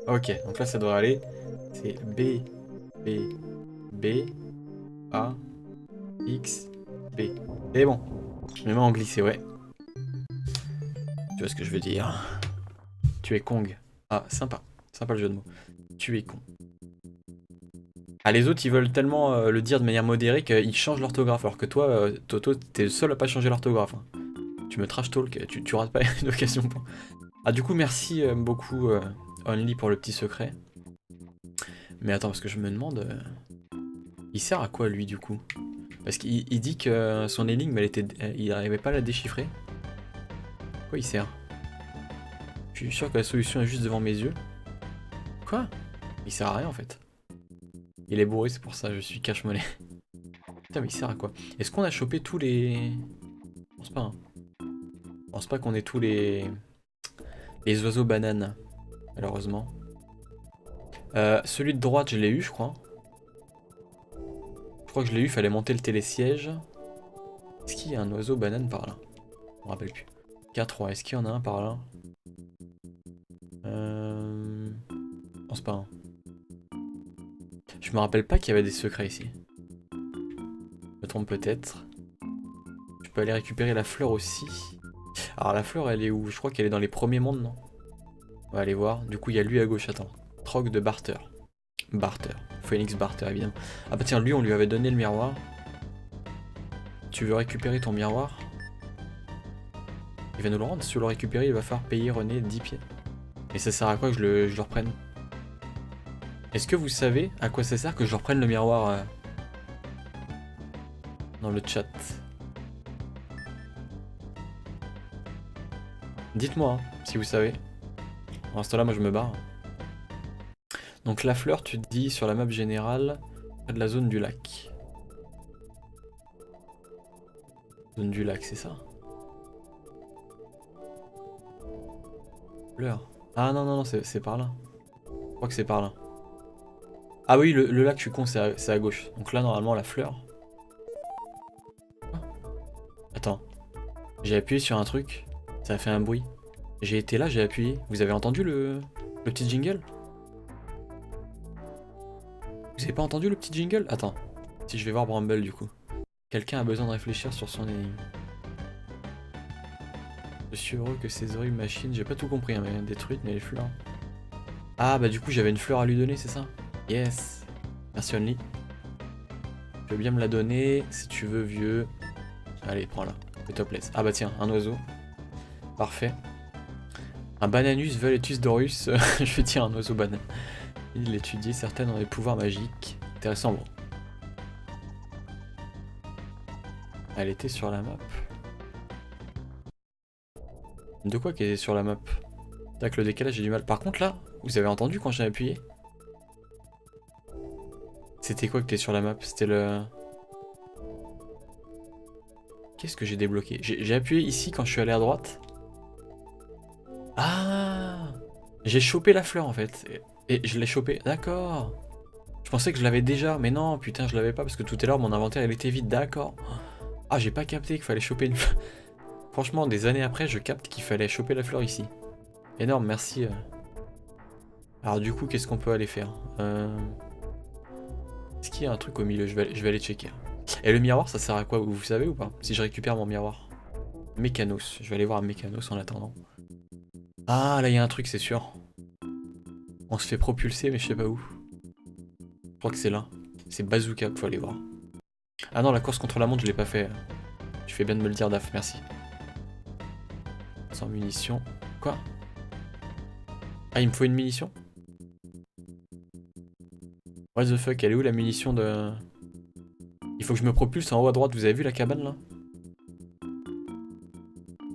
Ok, donc là, ça devrait aller. C'est B, B, B, A, X, B. Et bon, je me mets en glissé, ouais. Tu vois ce que je veux dire. Tu es Kong. Ah, sympa. Sympa le jeu de mots. Tu es con. Ah, les autres, ils veulent tellement le dire de manière modérée qu'ils changent l'orthographe. Alors que toi, Toto, t'es le seul à pas changer l'orthographe. Hein. Tu me trash talk, tu rates pas une occasion. Ah, du coup, merci beaucoup only pour le petit secret. Mais attends, parce que je me demande... il sert à quoi lui du coup? Parce qu'il dit que son énigme, il n'arrivait pas à la déchiffrer. Quoi il sert? Je suis sûr que la solution est juste devant mes yeux. Quoi? Il sert à rien en fait. Il est bourré, c'est pour ça, je suis cache-monnaie. Putain, mais il sert à quoi? Est-ce qu'on a chopé tous les... Je pense pas, hein. Je pense pas qu'on ait tous les oiseaux bananes, malheureusement. Celui de droite, je l'ai eu, je crois. Je crois que je l'ai eu, il fallait monter le télésiège. Est-ce qu'il y a un oiseau banane par là? Je me rappelle plus. K3, est-ce qu'il y en a un par là? Je pense pas. Hein. Je me rappelle pas qu'il y avait des secrets ici. Je me trompe peut-être. Je peux aller récupérer la fleur aussi. Alors la fleur, elle est où? Je crois qu'elle est dans les premiers mondes, non? On va aller voir. Du coup, il y a lui à gauche, attends. Troc de Barter. Barter. Phoenix Barter, évidemment. Ah bah tiens, lui, on lui avait donné le miroir. Tu veux récupérer ton miroir? Il va nous le rendre. Si tu veux le récupérer, il va falloir payer René 10 pieds. Et ça sert à quoi que je le reprenne? Est-ce que vous savez à quoi ça sert que je reprenne le miroir dans le chat? Dites-moi hein, si vous savez. En ce temps-là, moi je me barre. Donc la fleur, tu te dis sur la map générale, près de la zone du lac. Zone du lac, c'est ça? Fleur. Ah non, non, non, c'est par là. Je crois que c'est par là. Ah oui, le lac, je suis con, c'est à gauche. Donc là, normalement, la fleur. Attends. J'ai appuyé sur un truc. Ça a fait un bruit. J'ai été là, j'ai appuyé. Vous avez entendu le petit jingle? Vous avez pas entendu le petit jingle? Attends. Si je vais voir Bramble du coup. Quelqu'un a besoin de réfléchir sur son énigme. Je suis heureux que ces horribles machines, j'ai pas tout compris, hein, mais détruites, mais les fleurs. Ah bah du coup j'avais une fleur à lui donner, c'est ça? Yes. Merci Only. Je veux bien me la donner, si tu veux vieux. Allez, prends-la. Fais-toi plaisir. Ah bah tiens, un oiseau. Parfait. Un Bananus Veletus Dorus. Je veux dire un oiseau banane. Il étudie, certaines ont des pouvoirs magiques. Intéressant, bon. Elle était sur la map. De quoi qu'elle est sur la map? Tac, le décalage, j'ai du mal. Par contre là, vous avez entendu quand j'ai appuyé? C'était quoi que t'es sur la map? C'était le... Qu'est-ce que j'ai débloqué? J'ai appuyé ici quand je suis allé à droite. Ah! J'ai chopé la fleur en fait. Et je l'ai chopé. D'accord. Je pensais que je l'avais déjà. Mais non, putain, je l'avais pas parce que tout à l'heure, mon inventaire, il était vide. D'accord. Ah, j'ai pas capté qu'il fallait choper une fleur. Franchement, des années après, je capte qu'il fallait choper la fleur ici. Énorme, merci. Alors du coup, qu'est-ce qu'on peut aller faire? Est-ce qu'il y a un truc au milieu? Je vais aller checker. Et le miroir, ça sert à quoi? Vous savez ou pas? Si je récupère mon miroir. Mécanos. Je vais aller voir un Mécanos en attendant. Ah, là, il y a un truc, c'est sûr. On se fait propulser, mais je sais pas où. Je crois que c'est là. C'est Bazooka qu'il faut aller voir. Ah non, la course contre la montre, je l'ai pas fait. Tu fais bien de me le dire, Daf, merci. Sans munitions. Quoi? Ah, il me faut une munition? What the fuck, elle est où la munition de... Il faut que je me propulse en haut à droite, vous avez vu la cabane là?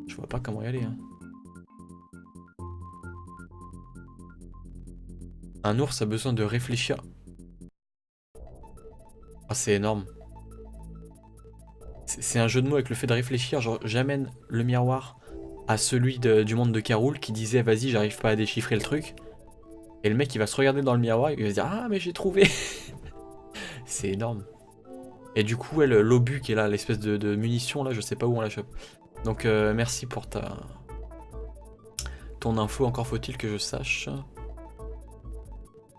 Je vois pas comment y aller. Hein. Un ours a besoin de réfléchir. Ah, c'est énorme. C'est un jeu de mots avec le fait de réfléchir, genre j'amène le miroir à celui du monde de Caroul qui disait vas-y j'arrive pas à déchiffrer le truc. Et le mec il va se regarder dans le miroir et il va se dire ah mais j'ai trouvé. C'est énorme. Et du coup ouais, l'obus qui est là, l'espèce de munition là, je sais pas où on la chope. Donc merci pour ton info, encore faut-il que je sache.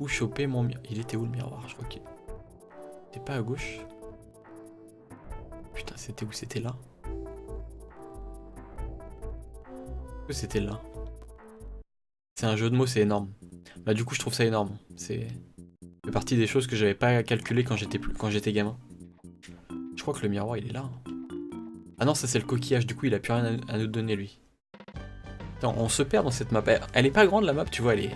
Où choper mon miroir? Il était où le miroir? Je crois qu'il était pas à gauche. Putain, c'était où? C'était là? C'était là. C'est un jeu de mots, c'est énorme. Bah du coup, je trouve ça énorme. C'est partie des choses que j'avais pas calculé quand j'étais gamin. Je crois que le miroir, il est là. Ah non, ça c'est le coquillage. Du coup, il a plus rien à nous donner, lui. Attends, on se perd dans cette map. Elle est pas grande, la map, tu vois, elle est...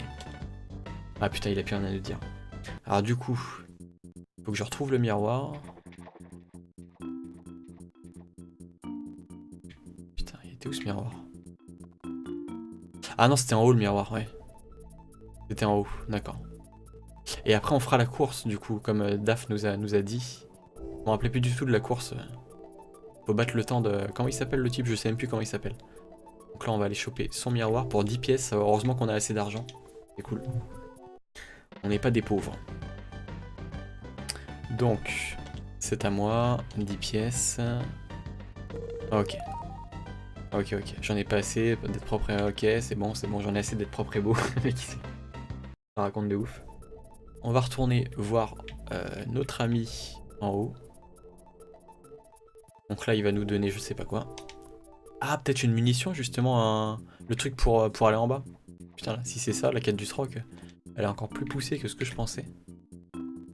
Ah putain, il a plus rien à nous dire. Alors du coup, faut que je retrouve le miroir. Putain, il était où ce miroir? Ah non, c'était en haut le miroir, ouais. C'était en haut, d'accord. Et après on fera la course du coup, comme Daph nous a dit. Je me rappelais plus du tout de la course. Faut battre le temps de... Comment il s'appelle le type? Je sais même plus comment il s'appelle. Donc là on va aller choper son miroir pour 10 pièces. Heureusement qu'on a assez d'argent. C'est cool. On n'est pas des pauvres. Donc, c'est à moi. 10 pièces. Ok. Ok, ok. J'en ai pas assez d'être propre et... Ok, c'est bon, j'en ai assez d'être propre et beau. Le mec, ça raconte de ouf. On va retourner voir notre ami en haut. Donc là, il va nous donner je sais pas quoi. Ah, peut-être une munition, justement, le truc pour aller en bas. Putain, là, si c'est ça, la quête du Stroke, elle est encore plus poussée que ce que je pensais.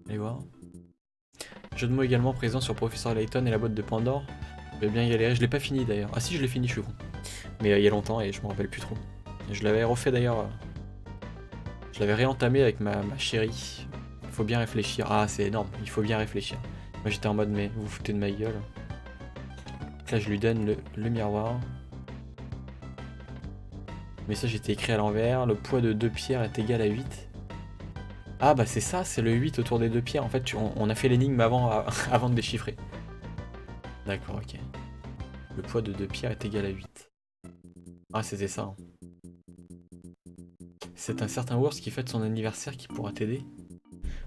Allez voir. Jeu de mots également présent sur Professeur Layton et la boîte de Pandore. Je vais bien y aller. Je l'ai pas fini d'ailleurs. Ah si, je l'ai fini, je suis con. Mais il y a longtemps et je me rappelle plus trop. Je l'avais refait d'ailleurs. Je l'avais réentamé avec ma chérie. Il faut bien réfléchir. Ah, c'est énorme. Il faut bien réfléchir. Moi j'étais en mode, mais vous vous foutez de ma gueule. Là, je lui donne le miroir. Mais ça, j'étais écrit à l'envers. Le poids de 2 pierres est égal à 8. Ah, bah c'est ça, c'est le 8 autour des 2 pierres. En fait, on a fait l'énigme avant, avant de déchiffrer. D'accord, ok. Le poids de 2 pierres est égal à 8. Ah, c'était ça. Hein. C'est un certain ours qui fête son anniversaire qui pourra t'aider.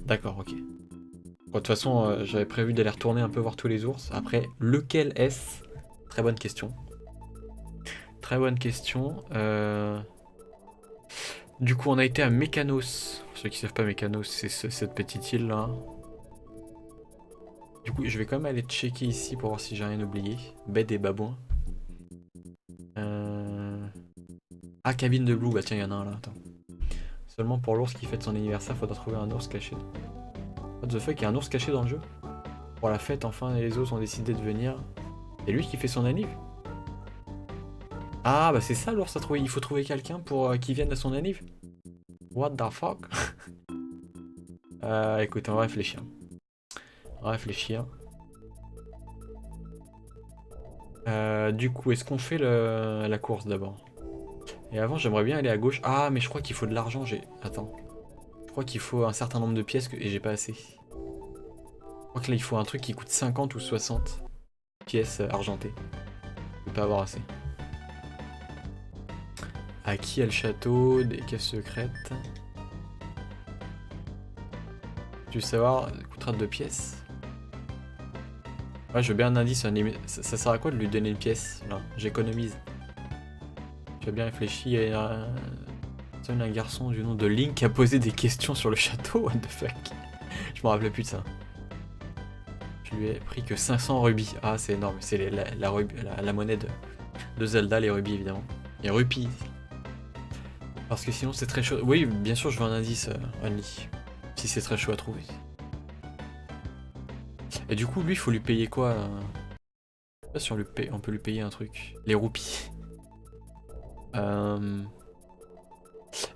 D'accord, ok. Bon, de toute façon, j'avais prévu d'aller retourner un peu voir tous les ours. Après, lequel est-ce? Très bonne question. Très bonne question. Du coup, on a été à Mécanos. Pour ceux qui ne savent pas, Mécanos, c'est cette petite île là. Du coup, je vais quand même aller checker ici pour voir si j'ai rien oublié. Baie des babouins. Ah, cabine de Blue. Bah tiens, il y en a un là. Attends. Seulement pour l'ours qui fête son anniversaire, faudra trouver un ours caché. What the fuck, il y a un ours caché dans le jeu? Pour la fête, enfin, les ours ont décidé de venir. C'est lui qui fait son anniv? Ah, bah c'est ça l'ours à trouver. Il faut trouver quelqu'un pour qui vienne à son anniv. What the fuck? Écoute, on va réfléchir. On va réfléchir. Du coup, est-ce qu'on fait la course d'abord? Et avant, j'aimerais bien aller à gauche. Ah, mais je crois qu'il faut de l'argent. Attends. Je crois qu'il faut un certain nombre de pièces et j'ai pas assez. Je crois que là, il faut un truc qui coûte 50 ou 60 pièces argentées. Je peux pas avoir assez. À qui a le château? Des caisses secrètes. Tu veux savoir? Coûtera 2 pièces. Ouais, je veux bien un indice. Ça sert à quoi de lui donner une pièce? Là, j'économise. Tu as bien réfléchi. Il y a un garçon du nom de Link qui a posé des questions sur le château. What the fuck? Je me rappelais plus de ça. Je lui ai pris que 500 rubis. Ah, c'est énorme. C'est la monnaie de Zelda, les rubis évidemment. Les rupies. Parce que sinon c'est très chaud. Oui, bien sûr, je veux un indice only. Si c'est très chaud à trouver. Et du coup, lui, il faut lui payer quoi? Je sais pas si on peut lui payer un truc. Les roupies. En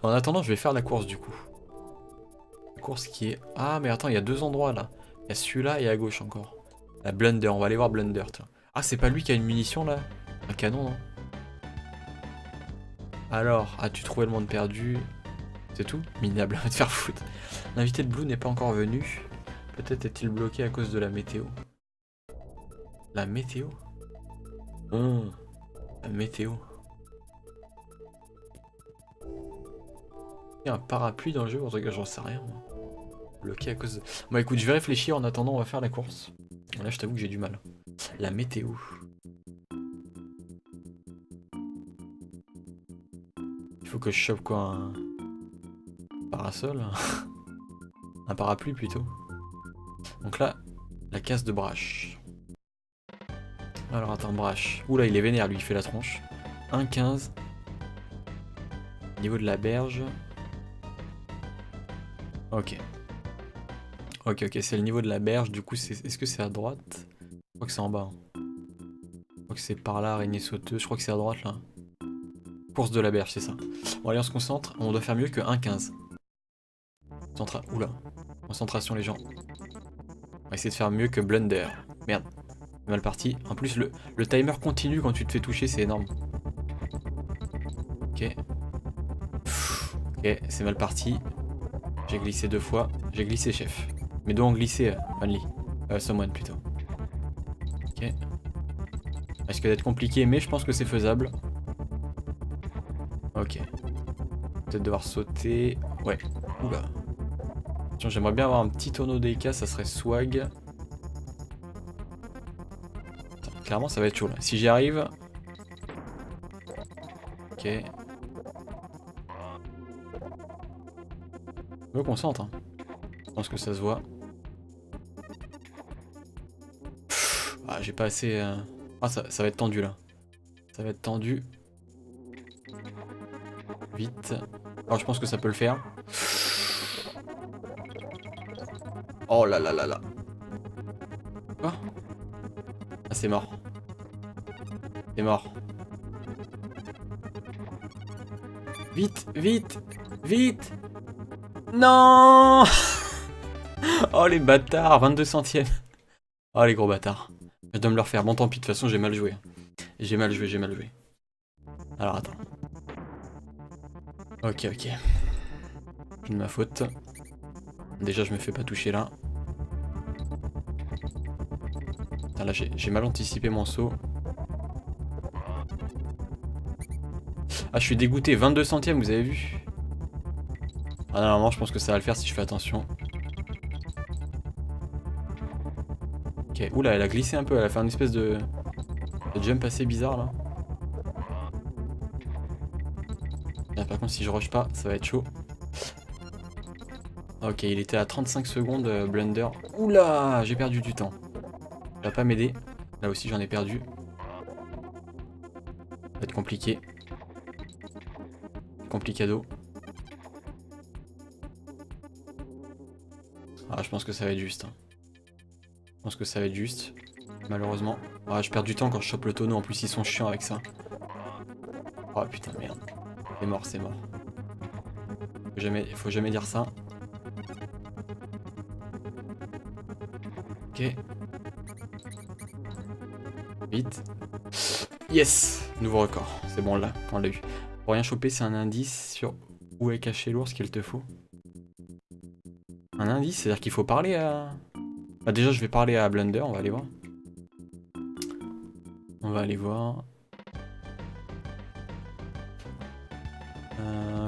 attendant, je vais faire la course du coup. La course qui est... Ah, mais attends, il y a 2 endroits là. Il y a celui-là et à gauche encore. La Blunder, on va aller voir Blunder. Tiens. Ah, c'est pas lui qui a une munition là? Un canon, non? Alors, as-tu trouvé le monde perdu? C'est tout? Minable, va te faire foutre. L'invité de Blue n'est pas encore venu. Peut-être est-il bloqué à cause de la météo. La météo? La météo. Il y a un parapluie dans le jeu, en tout cas j'en sais rien. Moi. Bloqué à cause de... Bon écoute, je vais réfléchir, en attendant on va faire la course. Là je t'avoue que j'ai du mal. La météo. Il faut que je chope quoi? Un parasol? Un parapluie plutôt. Donc là, la casse de Brash. Alors attends, Brash. Oula, il est vénère lui, il fait la tronche. 1,15. Niveau de la berge. Ok. Ok, c'est le niveau de la berge. Du coup, est-ce que c'est à droite? Je crois que c'est en bas. Hein. Je crois que c'est par là, araignée sauteuse. Je crois que c'est à droite là. Course de la berge, c'est ça. Bon, allez, on se concentre. On doit faire mieux que 1,15. Oula. Concentration les gens. On va essayer de faire mieux que Blunder. Merde. C'est mal parti. En plus le timer continue quand tu te fais toucher, c'est énorme. Ok. Ok, c'est mal parti. J'ai glissé 2 fois. J'ai glissé chef. Mais doit en glisser only. Someone plutôt. Ok. Risque d'être compliqué, mais je pense que c'est faisable. Ok. Peut-être devoir sauter. Ouais. Oula. J'aimerais bien avoir un petit tonneau DK, ça serait swag. Attends, clairement, ça va être chaud là. Si j'y arrive. Ok. Je me concentre. Hein. Je pense que ça se voit. Ah, j'ai pas assez. Ah, ça va être tendu là. Ça va être tendu. Vite. Alors, je pense que ça peut le faire. Oh là là là là. Quoi? Ah, c'est mort. C'est mort. Vite, vite, vite. Non. Oh les bâtards, 22 centièmes. Oh les gros bâtards. Je dois me le refaire. Bon tant pis, de toute façon j'ai mal joué. J'ai mal joué, j'ai mal joué. Alors attends. Ok, ok. C'est de ma faute. Déjà je me fais pas toucher là. Putain, là j'ai mal anticipé mon saut. Ah je suis dégoûté, 22 centièmes vous avez vu? Ah normalement je pense que ça va le faire si je fais attention. Ok, oula elle a glissé un peu, elle a fait une espèce de jump assez bizarre là. Là, par contre si je rush pas ça va être chaud. Ok il était à 35 secondes Blunder. Oula j'ai perdu du temps. Ça va pas m'aider. Là aussi j'en ai perdu. Ça va être compliqué. Complicado. Ah je pense que ça va être juste. Hein. Je pense que ça va être juste. Malheureusement. Ah je perds du temps quand je chope le tonneau. En plus ils sont chiants avec ça. Oh putain merde. C'est mort, c'est mort. Faut jamais dire ça. Ok. Vite. Yes. Nouveau record. C'est bon là, on l'a eu. Pour rien choper, c'est un indice sur où est caché l'ours qu'il te faut. Un indice, c'est-à-dire qu'il faut parler à... Bah déjà je vais parler à Blunder, on va aller voir. On va aller voir.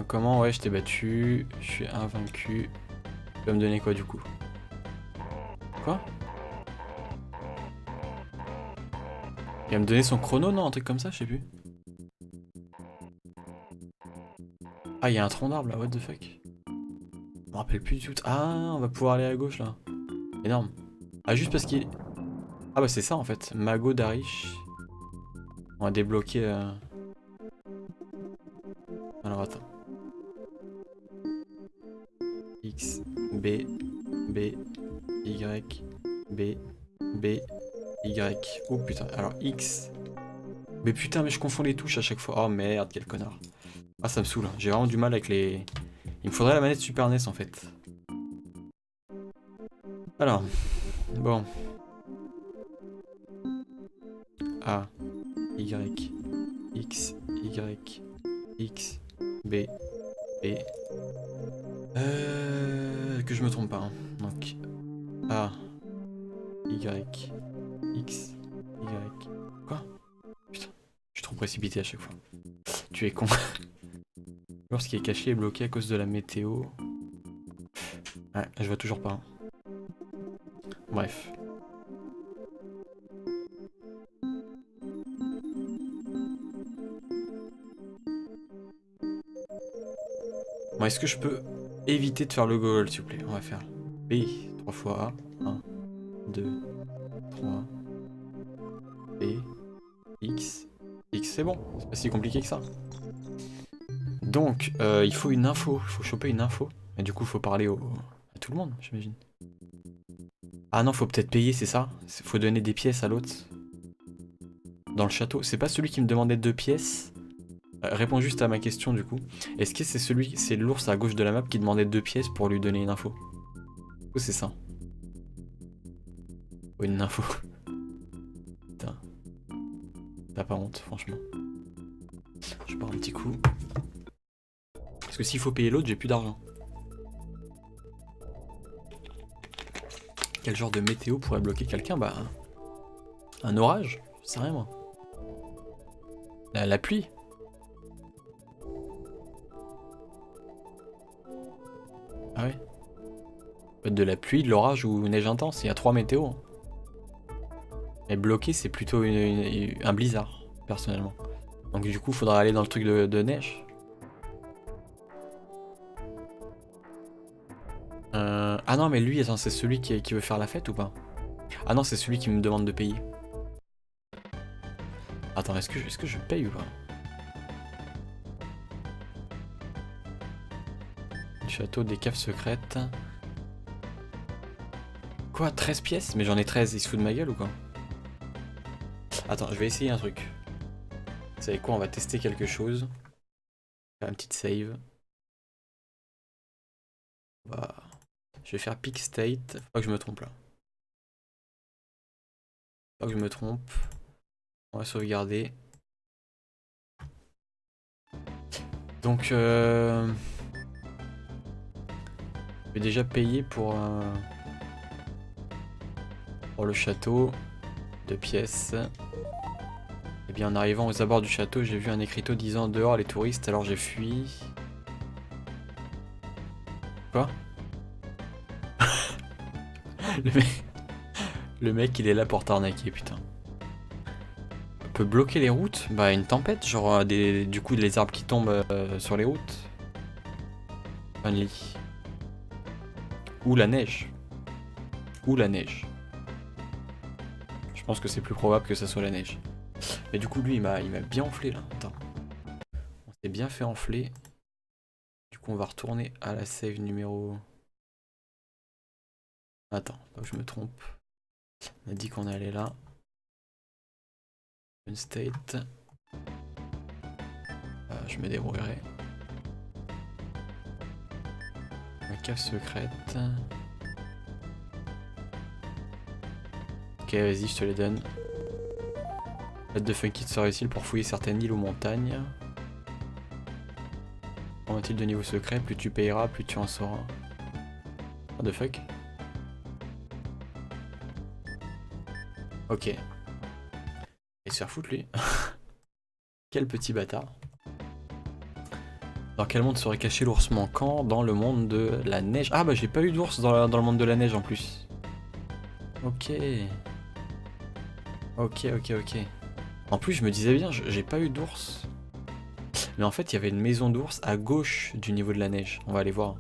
Comment? Ouais, je t'ai battu. Je suis invaincu. Tu vas me donner quoi du coup? Quoi? Il va me donner son chrono, non? Un truc comme ça, je sais plus. Ah, il y a un tronc d'arbre là, what the fuck? Je me rappelle plus du tout. Ah, on va pouvoir aller à gauche là. Énorme. Ah, juste parce qu'il... Ah bah c'est ça en fait. Mago Darish. On va débloquer... Alors attends. X, B, B, Y, B, B, Y. Oh putain, alors X. Mais putain, mais je confonds les touches à chaque fois. Oh merde, quel connard. Ah, ça me saoule. J'ai vraiment du mal avec les... Il me faudrait la manette Super NES en fait. Alors, bon. A, Y, X, Y, X, B, B. Que je me trompe pas. Hein. Donc, A, Y, X, Y. Quoi? Putain, je suis trop précipité à chaque fois. Tu es con. Lorsqu'il est caché et bloqué à cause de la météo. Ouais, je vois toujours pas. Hein. Bref. Bon, est-ce que je peux éviter de faire le goal, s'il vous plaît? On va faire B, 3 fois A. 1, 2, 3. B, X. X, c'est bon. C'est pas si compliqué que ça. Donc, il faut une info. Il faut choper une info. Et du coup, il faut parler à tout le monde, j'imagine. Ah non, faut peut-être payer, c'est ça? Faut donner des pièces à l'autre. Dans le château. C'est pas celui qui me demandait 2 pièces? Réponds juste à ma question du coup. Est-ce que c'est l'ours à gauche de la map qui demandait 2 pièces pour lui donner une info? Ou c'est ça? Ou une info? Putain, t'as pas honte, franchement. Je pars un petit coup. Parce que s'il faut payer l'autre, j'ai plus d'argent. Quel genre de météo pourrait bloquer quelqu'un? Bah, un orage? Je sais rien moi. La pluie? Ah ouais? Peut être de la pluie, de l'orage ou neige intense, il y a 3 météos. Mais bloqué, c'est plutôt un blizzard, personnellement. Donc du coup, faudra aller dans le truc de neige. Ah non, mais lui, attends, c'est celui qui veut faire la fête ou pas? Ah non, c'est celui qui me demande de payer. Attends, est-ce que je paye ou pas? Le château des caves secrètes. Quoi, 13 pièces? Mais j'en ai 13, il se fout de ma gueule ou quoi? Attends, je vais essayer un truc. Vous savez quoi, on va tester quelque chose. Faire une petite save. Bah, je vais faire pick state. Faut pas que je me trompe là. Faut pas que je me trompe. On va sauvegarder. Donc, je vais déjà payer pour le château. 2 pièces. Et bien en arrivant aux abords du château, j'ai vu un écriteau disant dehors les touristes, alors j'ai fui. Quoi? le mec il est là pour t'arnaquer, putain. On peut bloquer les routes? Bah une tempête, genre du coup les arbres qui tombent sur les routes. Only. Ou la neige. Ou la neige. Je pense que c'est plus probable que ça soit la neige. Mais du coup lui il m'a bien enflé là. Attends. On s'est bien fait enfler. Du coup on va retourner à la save numéro... Attends, pas que je me trompe. On a dit qu'on allait là. Une state. Je me débrouillerai. Ma cave secrète. Ok, vas-y, je te les donne. L'aide de Funky sera utile pour fouiller certaines îles ou montagnes. Comment est-il de niveau secret? Plus tu payeras, plus tu en sauras. What the fuck? Ok. Et se faire foutre lui. Quel petit bâtard. Dans quel monde serait caché l'ours manquant? Dans le monde de la neige. Ah bah j'ai pas eu d'ours dans le monde de la neige en plus. Ok. Ok. En plus je me disais bien, j'ai pas eu d'ours. Mais en fait il y avait une maison d'ours à gauche du niveau de la neige. On va aller voir.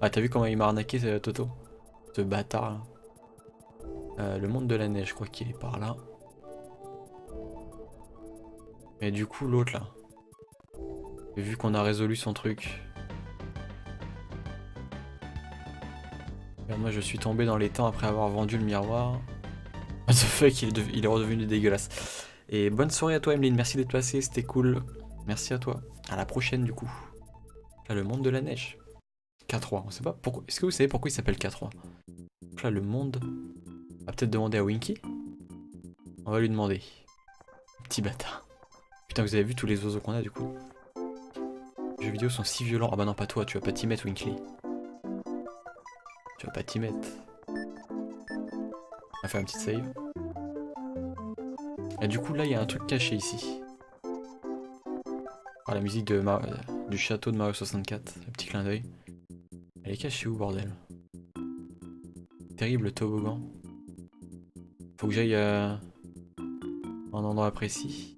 Ah t'as vu comment il m'a arnaqué Toto? Ce bâtard là. Le monde de la neige, je crois qu'il est par là. Mais du coup l'autre là. Vu qu'on a résolu son truc. Moi je suis tombé dans les temps après avoir vendu le miroir. What the fuck, il est redevenu dégueulasse. Et bonne soirée à toi Emeline, merci d'être passé, c'était cool. Merci à toi. À la prochaine du coup. Là le monde de la neige. K3, on sait pas pourquoi. Est-ce que vous savez pourquoi il s'appelle K3? Là le monde. On va peut-être demander à Winky. On va lui demander. Petit bâtard. Putain vous avez vu tous les oiseaux qu'on a du coup. Les jeux vidéo sont si violents. Ah bah non pas toi, tu vas pas t'y mettre Winky. Tu vas pas t'y mettre. On va faire une petite save. Et du coup là il y a un truc caché ici. Ah la musique du château de Mario 64, le petit clin d'œil. Elle est cachée où bordel? Terrible toboggan. Faut que j'aille à un endroit précis.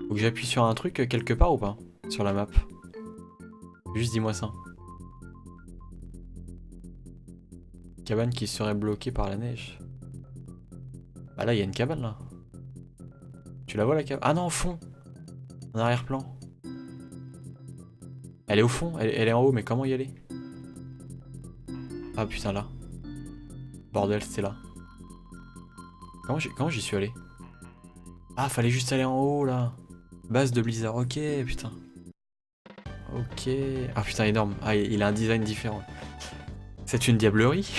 Faut que j'appuie sur un truc quelque part ou pas? Sur la map. Juste dis-moi ça. Cabane qui serait bloquée par la neige. Bah là il y a une cabane là. Tu la vois la cabane? Ah non au fond. En arrière-plan. Elle est au fond, elle est en haut, mais comment y aller? Ah putain, là. Bordel, c'était là. Comment j'y suis allé? Ah, fallait juste aller en haut, là. Base de Blizzard, ok, putain. Ok. Ah putain, énorme. Ah, il a un design différent. C'est une diablerie.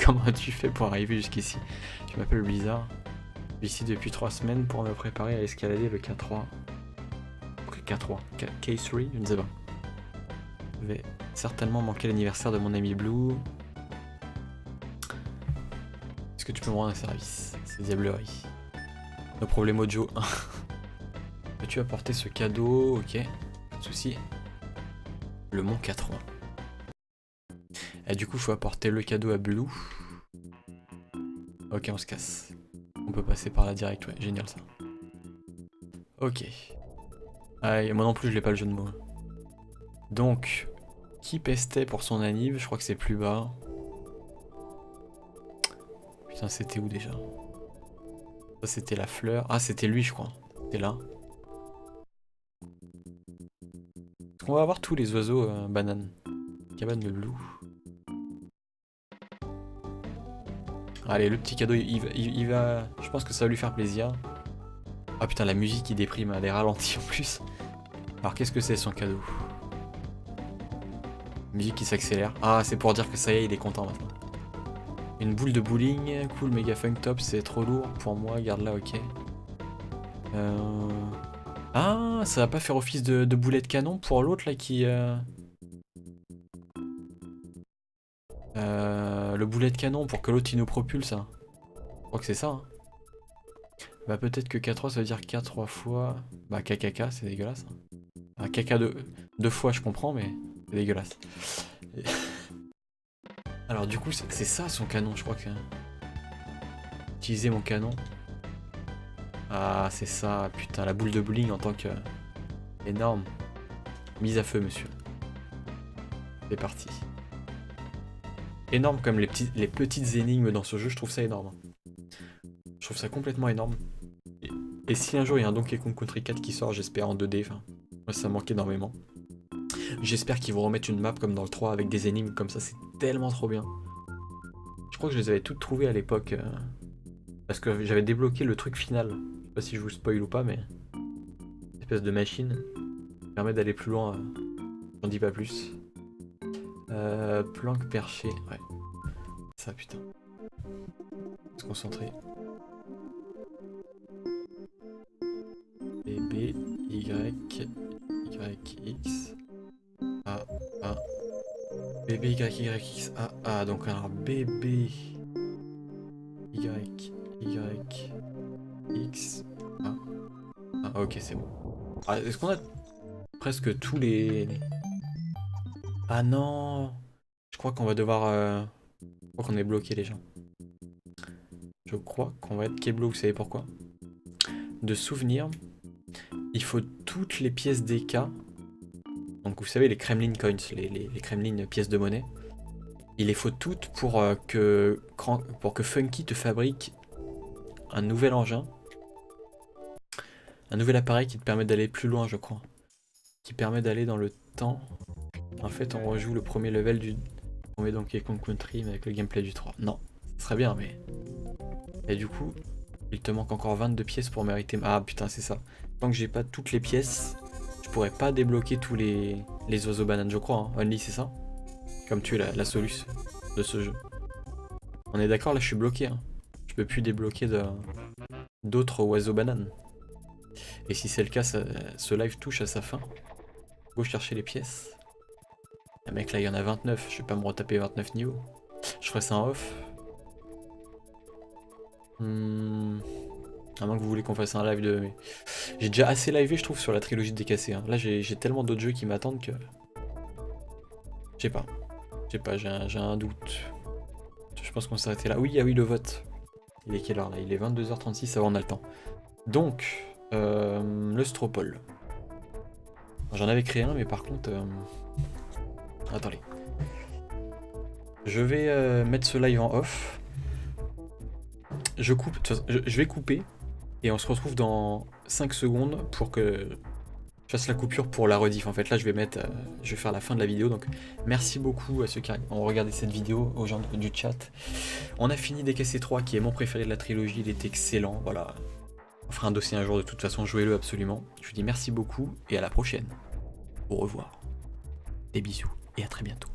Comment as-tu fait pour arriver jusqu'ici? Je m'appelle Blizzard. Je suis ici depuis 3 semaines pour me préparer à escalader le K3. K3, K3, je ne sais pas. Je vais certainement manquer l'anniversaire de mon ami Blue. Est-ce que tu peux me rendre un service? C'est diablerie. No problemo Joe. Peux-tu apporter ce cadeau? Ok, pas de soucis. Le mont K3. Et du coup, il faut apporter le cadeau à Blue. Ok, on se casse. On peut passer par là direct, ouais, génial ça. Ok. Ah, et moi non plus, je l'ai pas le jeu de mots. Donc, qui pestait pour son anniv? Je crois que c'est plus bas. Putain, c'était où déjà? Ça, c'était la fleur. Ah, c'était lui, je crois. C'était là. On va avoir tous les oiseaux bananes. Cabane de Blue. Allez, le petit cadeau, il va... Je pense que ça va lui faire plaisir. Ah putain, la musique il déprime, elle est ralentie en plus. Alors qu'est-ce que c'est son cadeau? Musique qui s'accélère. Ah, c'est pour dire que ça y est, il est content maintenant. Une boule de bowling, cool, méga funk top, c'est trop lourd pour moi, garde-la, ok. Ah, ça va pas faire office de boulet de canon pour l'autre là qui... Le boulet de canon pour que l'autre il nous propulse. Hein. Je crois que c'est ça. Hein. Bah peut-être que K3 ça veut dire K3 fois... Bah KKK, c'est dégueulasse. Hein. Ah, KK deux fois je comprends, mais c'est dégueulasse. Et... Alors du coup c'est ça son canon, je crois que... Utiliser mon canon. Ah c'est ça, putain, la boule de bowling en tant que... Énorme. Mise à feu monsieur. C'est parti. Énorme comme les petites énigmes dans ce jeu, je trouve ça énorme. Je trouve ça complètement énorme. Et si un jour il y a un Donkey Kong Country 4 qui sort, j'espère en 2D, enfin, moi ça manque énormément. J'espère qu'ils vont remettre une map comme dans le 3 avec des énigmes comme ça, c'est tellement trop bien. Je crois que je les avais toutes trouvées à l'époque, parce que j'avais débloqué le truc final. Je sais pas si je vous spoil ou pas, mais... Une espèce de machine qui permet d'aller plus loin, j'en dis pas plus. Planque perchée, ouais. Ça putain. Faut se concentrer. B, Y, X, A, A. BB, Y, X, A, A. Donc alors BB, Y, X, A. Ah ok, c'est bon. Ah, est-ce qu'on a presque tous les... Ah non! Je crois qu'on va devoir... Je crois qu'on est bloqué les gens. Je crois qu'on va être keblo, vous savez pourquoi? De souvenir, il faut toutes les pièces DK. Donc vous savez les Kremlin Coins, les Kremlin pièces de monnaie. Il les faut toutes pour que Funky te fabrique un nouvel engin. Un nouvel appareil qui te permet d'aller plus loin, je crois. Qui permet d'aller dans le temps. En fait, on rejoue le premier level du... On met Donkey Kong Country mais avec le gameplay du 3. Non, ça serait bien, mais... Et du coup, il te manque encore 22 pièces pour mériter... Ah putain, c'est ça. Tant que j'ai pas toutes les pièces, je pourrais pas débloquer tous les oiseaux bananes, je crois. Hein. Only, c'est ça? Comme tu es la solution de ce jeu. On est d'accord, là je suis bloqué. Hein. Je peux plus débloquer d'autres oiseaux bananes. Et si c'est le cas, ce live touche à sa fin. Go chercher les pièces. Ah, mec, là il y en a 29. Je vais pas me retaper 29 niveaux. Je ferai ça en off. À moins que vous voulez qu'on fasse un live de... J'ai déjà assez livé, je trouve, sur la trilogie de DKC. Hein. Là, j'ai tellement d'autres jeux qui m'attendent que... Je sais pas, j'ai un doute. Je pense qu'on s'arrêtait là. Oui, ah oui, le vote. Il est quelle heure là? Il est 22h36, ça va, on a le temps. Donc, le Stropole. J'en avais créé un, mais par contre... Attendez. Je vais mettre ce live en off. Je coupe, je vais couper. Et on se retrouve dans 5 secondes pour que fasse la coupure pour la rediff. En fait, là, je vais faire la fin de la vidéo. Donc, merci beaucoup à ceux qui ont regardé cette vidéo, aux gens du chat. On a fini DKC3, qui est mon préféré de la trilogie. Il est excellent. Voilà. On fera un dossier un jour, de toute façon, jouez-le absolument. Je vous dis merci beaucoup et à la prochaine. Au revoir. Des bisous et à très bientôt.